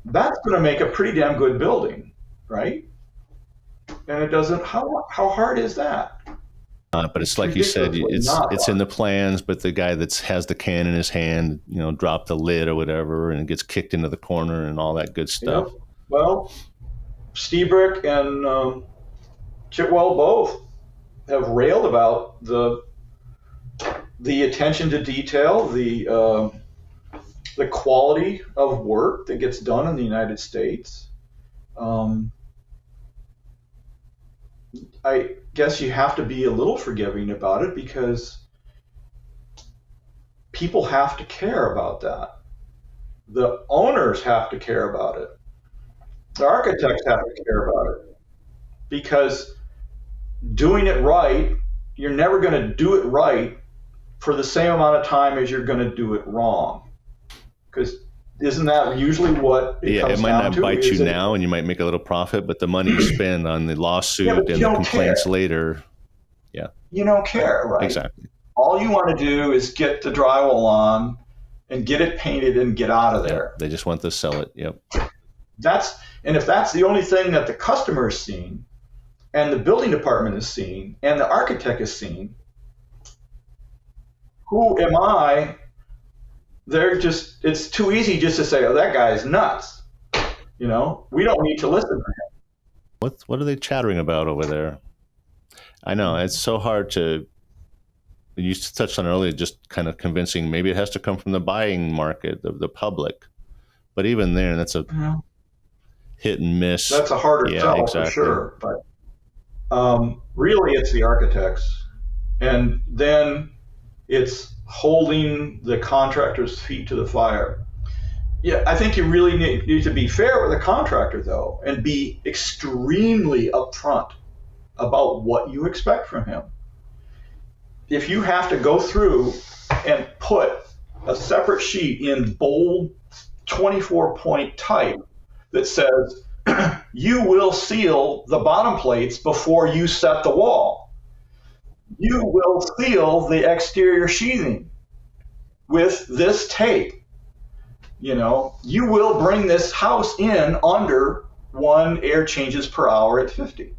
That's going to make a pretty damn good building, right? And it doesn't. How hard is that? But it's like you said, it's in the plans. But the guy that has the can in his hand, dropped the lid or whatever, and it gets kicked into the corner and all that good stuff. Yep. Well, Stebrick and Chitwell both have railed about the attention to detail, the quality of work that gets done in the United States. I guess you have to be a little forgiving about it because people have to care about that. The owners have to care about it. The architects have to care about it because doing it right, you're never going to do it right for the same amount of time as you're going to do it wrong. Because isn't that usually what it comes down to? It might not bite you now and you might make a little profit, but the money you spend on the lawsuit and the complaints later, you don't care, right? Exactly. All you want to do is get the drywall on and get it painted and get out of there. They just want to sell it. Yep. And if that's the only thing that the customer is seeing and the building department is seeing and the architect is seeing, who am I? It's too easy just to say, oh, that guy's nuts. We don't need to listen to him. What are they chattering about over there? I know it's so hard to, you touched on earlier, just kind of convincing, maybe it has to come from the buying market, the public. But even there, that's a hit and miss. That's a harder sell for sure. But really, it's the architects. And then it's holding the contractor's feet to the fire. Yeah, I think you really need to be fair with the contractor, though, and be extremely upfront about what you expect from him. If you have to go through and put a separate sheet in bold 24-point type that says, you will seal the bottom plates before you set the wall. You will seal the exterior sheathing with this tape. You will bring this house in under 1 air changes per hour at 50.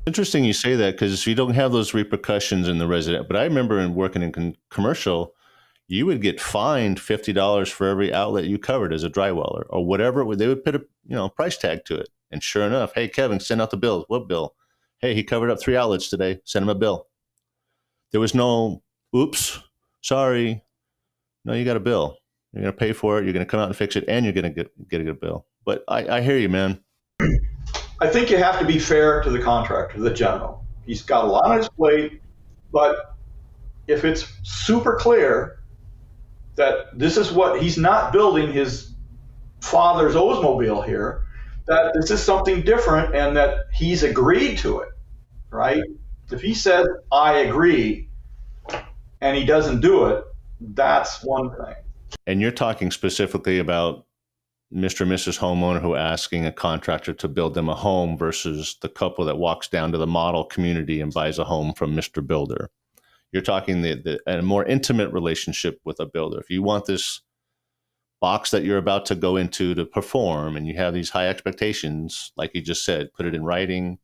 Interesting you say that, because you don't have those repercussions in the resident. But I remember in working in commercial, you would get fined $50 for every outlet you covered as a drywaller or whatever. They would put a price tag to it. And sure enough, hey, Kevin, send out the bill. What bill? Hey, he covered up 3 outlets today. Send him a bill. There was no, oops, sorry. No, you got a bill. You're going to pay for it. You're going to come out and fix it, and you're going to get a good bill. But I hear you, man. I think you have to be fair to the contractor, the general. He's got a lot on his plate, but if it's super clear that this is what he's not building his father's Oldsmobile here, that this is something different and that he's agreed to it, right? If he says, I agree, and he doesn't do it, that's one thing. And you're talking specifically about Mr. and Mrs. homeowner who are asking a contractor to build them a home versus the couple that walks down to the model community and buys a home from Mr. Builder. You're talking a more intimate relationship with a builder. If you want this box that you're about to go into to perform and you have these high expectations, like you just said, put it in writing,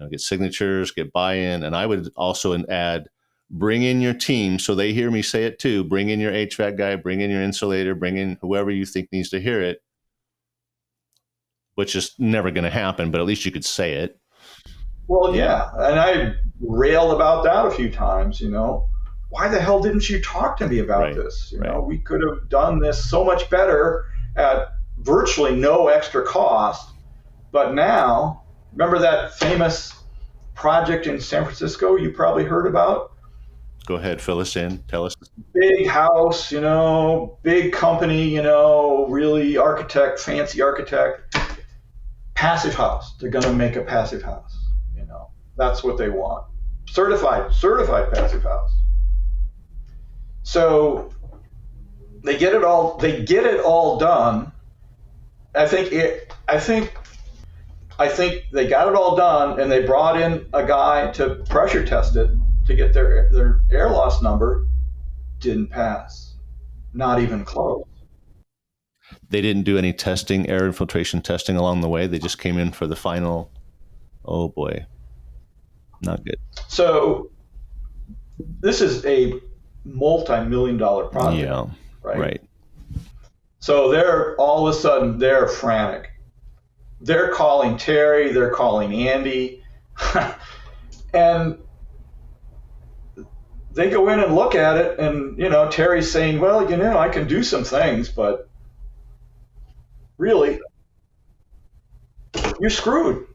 get signatures, get buy-in. And I would also add, bring in your team so they hear me say it too. Bring in your HVAC guy, bring in your insulator, bring in whoever you think needs to hear it, which is never going to happen, but at least you could say it. Well, yeah. And I railed about that a few times, Why the hell didn't you talk to me about this? We could have done this so much better at virtually no extra cost. But now, remember that famous project in San Francisco you probably heard about? Go ahead, fill us in. Tell us. Big house, big company, really fancy architect. Passive house. They're going to make a passive house. That's what they want. Certified passive house. So they get it all. They get it all done. I think they got it all done, and they brought in a guy to pressure test it to get their air loss number. Didn't pass, not even close. They didn't do any testing, air infiltration testing along the way. They just came in for the final. Oh boy, not good. So this is a multi-million-dollar project, Yeah, right. So they're all of a sudden they're frantic. They're calling Terry, they're calling Andy, and they go in and look at it, and Terry's saying, "Well, I can do some things, but really, you're screwed.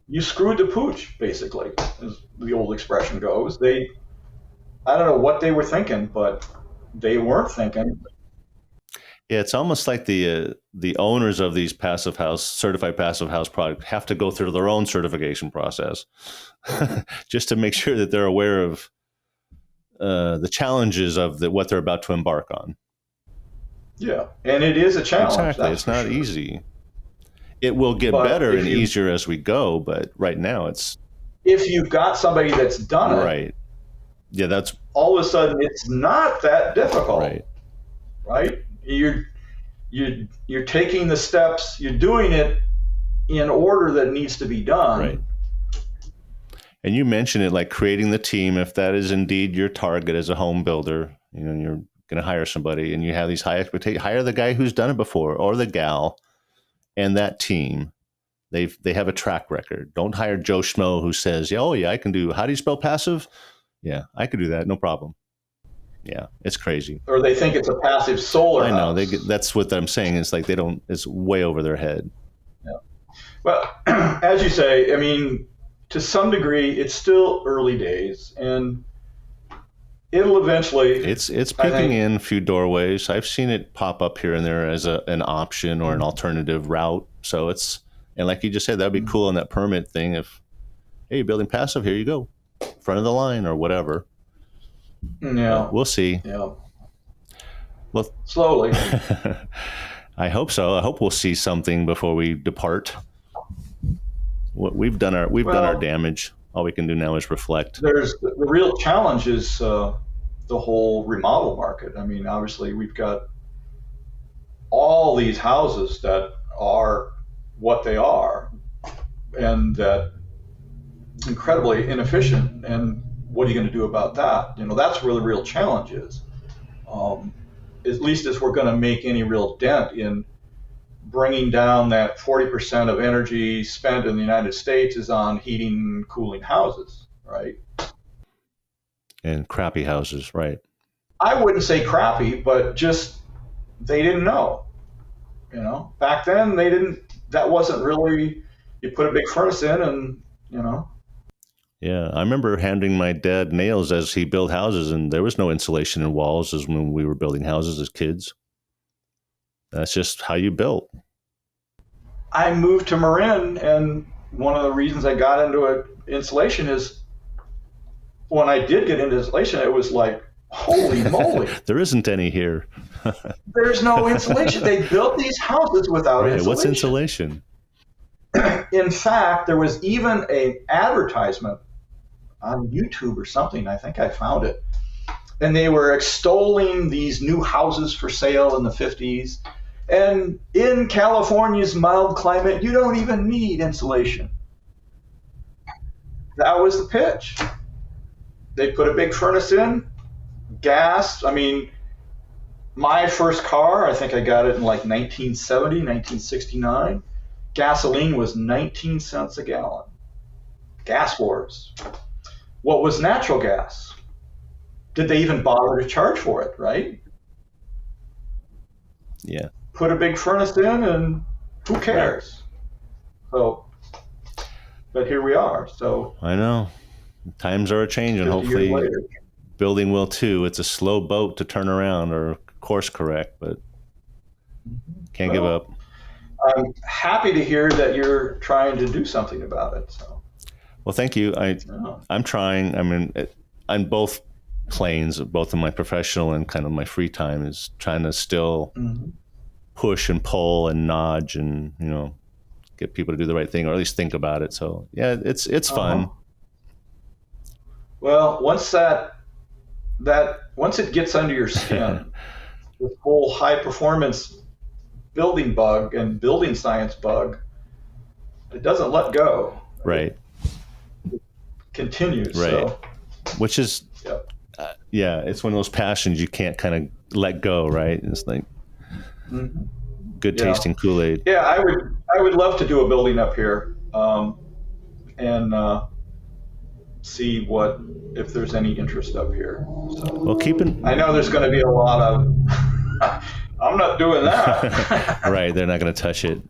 You screwed the pooch, basically, as the old expression goes." I don't know what they were thinking, but they weren't thinking. Yeah, it's almost like the owners of these certified passive house products have to go through their own certification process just to make sure that they're aware of the challenges of what they're about to embark on. Yeah, and it is a challenge. Exactly, it's not easy. It will get better and easier as we go, but right now it's... If you've got somebody that's done it, right? Yeah, that's... all of a sudden it's not that difficult, right? You're taking the steps, you're doing it in order that needs to be done. Right. And you mentioned it, like creating the team. If that is indeed your target as a home builder, you're going to hire somebody, and you have these high expectations. Hire the guy who's done it before, or the gal, and that team. They have a track record. Don't hire Joe Schmo who says, "Oh yeah, I can do." How do you spell passive? Yeah, I could do that, no problem. Yeah, it's crazy. Or they think it's a passive solar house. I know. That's what I'm saying. It's like it's way over their head. Yeah. Well, as you say, I mean, to some degree, it's still early days, and it'll eventually... It's peeking in a few doorways. I've seen it pop up here and there as an option or an alternative route. So and like you just said, that'd be cool on that permit thing. If, hey, you're building passive, here you go, front of the line or whatever. Yeah, we'll see. Yeah, well, slowly. I hope so. I hope we'll see something before we depart. We've done our damage. All we can do now is reflect. The real challenge is the whole remodel market. I mean, obviously, we've got all these houses that are what they are, and that incredibly inefficient. And what are you going to do about that? That's where the real challenge is. At least if we're going to make any real dent in bringing down that 40% of energy spent in the United States is on heating and cooling houses, right? And crappy houses, right? I wouldn't say crappy, but just they didn't know. Back then they didn't. That wasn't really. You put a big furnace in, and Yeah, I remember handing my dad nails as he built houses, and there was no insulation in walls as when we were building houses as kids. That's just how you built. I moved to Marin, and one of the reasons I got into insulation is when I did get into insulation, it was like, holy moly. There isn't any here. There's no insulation. They built these houses without insulation. What's insulation? In fact, there was even an advertisement on YouTube or something. I think I found it. And they were extolling these new houses for sale in the 50s. And in California's mild climate, you don't even need insulation. That was the pitch. They put a big furnace in, gas. I mean, my first car, I think I got it in like 1970, 1969. Gasoline was 19 cents a gallon. Gas wars. What was natural gas? Did they even bother to charge for it, right? Yeah. Put a big furnace in, and who cares? So, but here we are. So I know. Times are a-changing. Hopefully building will too. It's a slow boat to turn around or course correct, but can't give up. I'm happy to hear that you're trying to do something about it. So. Well, thank you. I'm trying. I mean, on both planes, both in my professional and kind of my free time, is trying to still push and pull and nudge and, get people to do the right thing, or at least think about it. So yeah, it's fun. Well, once it gets under your skin, this whole high performance building bug and building science bug, it doesn't let go. Right. It continues. Right. So. Which is, it's one of those passions you can't kind of let go, right? It's like good tasting Kool-Aid. Yeah, I would love to do a building up here, and see if there's any interest up here. So, well, I know there's going to be a lot of. I'm not doing that. Right, they're not going to touch it,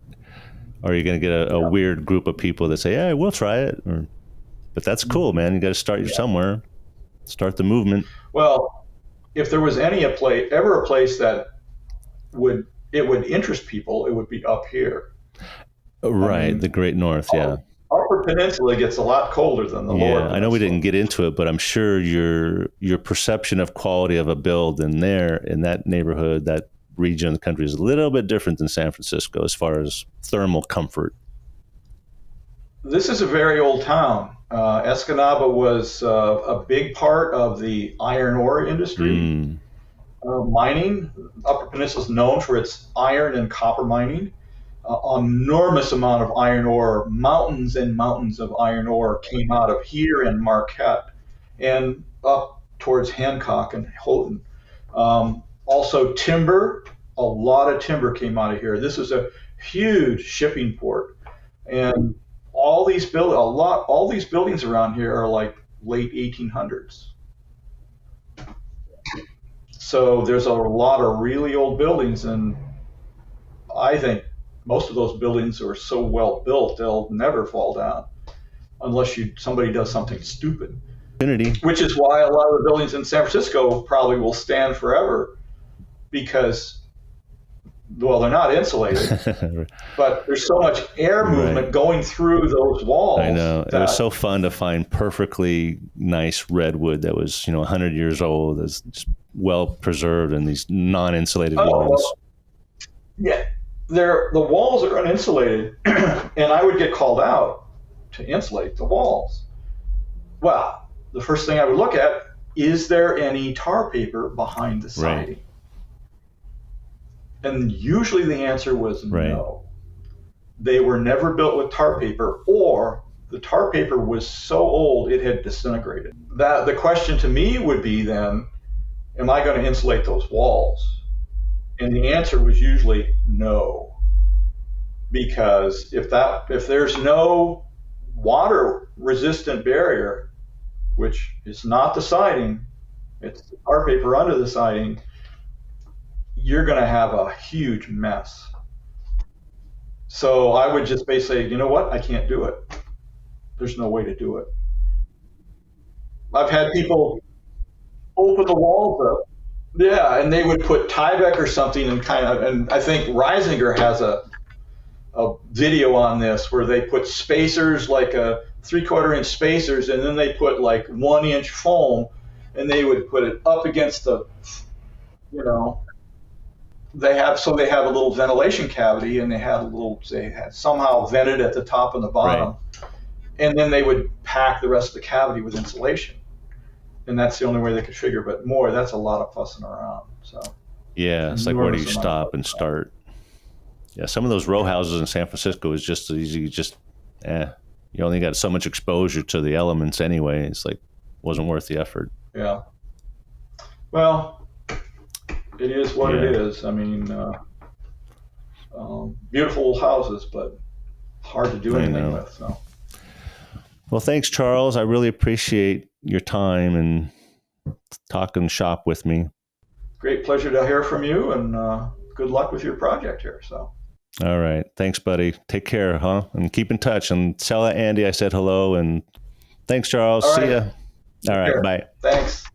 or you're going to get a weird group of people that say, "Yeah, we'll try it." But that's cool, man. You got to start somewhere. Start the movement. Well, if there was ever a place that would interest people, it would be up here. Right, I mean, the Great North, Upper Peninsula gets a lot colder than the lower peninsula. I know we didn't get into it, but I'm sure your perception of quality of a build in that neighborhood, that region of the country, is a little bit different than San Francisco as far as thermal comfort. This is a very old town. Escanaba was a big part of the iron ore industry. Mining. Upper Peninsula is known for its iron and copper mining. Enormous amount of iron ore, mountains and mountains of iron ore came out of here in Marquette and up towards Hancock and Houghton. Also timber, a lot of timber came out of here. This is a huge shipping port, and all these buildings around here are like late 1800s. So there's a lot of really old buildings, and I think most of those buildings are so well built they'll never fall down unless somebody does something stupid. Which is why a lot of the buildings in San Francisco probably will stand forever, because, well, they're not insulated, but there's so much air movement going through those walls. I know. It was so fun to find perfectly nice redwood that was 100 years old, that's just well preserved, in these non-insulated walls. Yeah. The walls are uninsulated, and I would get called out to insulate the walls. Well, the first thing I would look at, is there any tar paper behind the siding? Right. And usually the answer was no. They were never built with tar paper, or the tar paper was so old it had disintegrated. The question to me would be then, am I going to insulate those walls? And the answer was usually no, because if there's no water resistant barrier, which is not the siding, it's the tar paper under the siding, you're going to have a huge mess. So I would just basically say, you know what, I can't do it. There's no way to do it. I've had people open the walls up. Yeah, and they would put Tyvek or something and I think Reisinger has a video on this where they put spacers, like a 3/4 inch spacers, and then they put like 1 inch foam, and they would put it up against the, they have a little ventilation cavity, and they had somehow vented at the top and the bottom, and then they would pack the rest of the cavity with insulation. And that's the only way they could figure. But that's a lot of fussing around. So yeah, it's like, where do you stop and start? Yeah, some of those row houses in San Francisco is just easy. You only got so much exposure to the elements anyway. It's like, wasn't worth the effort. Yeah. Well, it is what it is. I mean, beautiful houses, but hard to do anything with. So. Well, thanks, Charles. I really appreciate your time and talking shop with me. Great pleasure to hear from you, and good luck with your project here. So. All right. Thanks, buddy. Take care, huh? And keep in touch, and tell Andy I said hello, and thanks, Charles. See ya. All right. Bye. Thanks.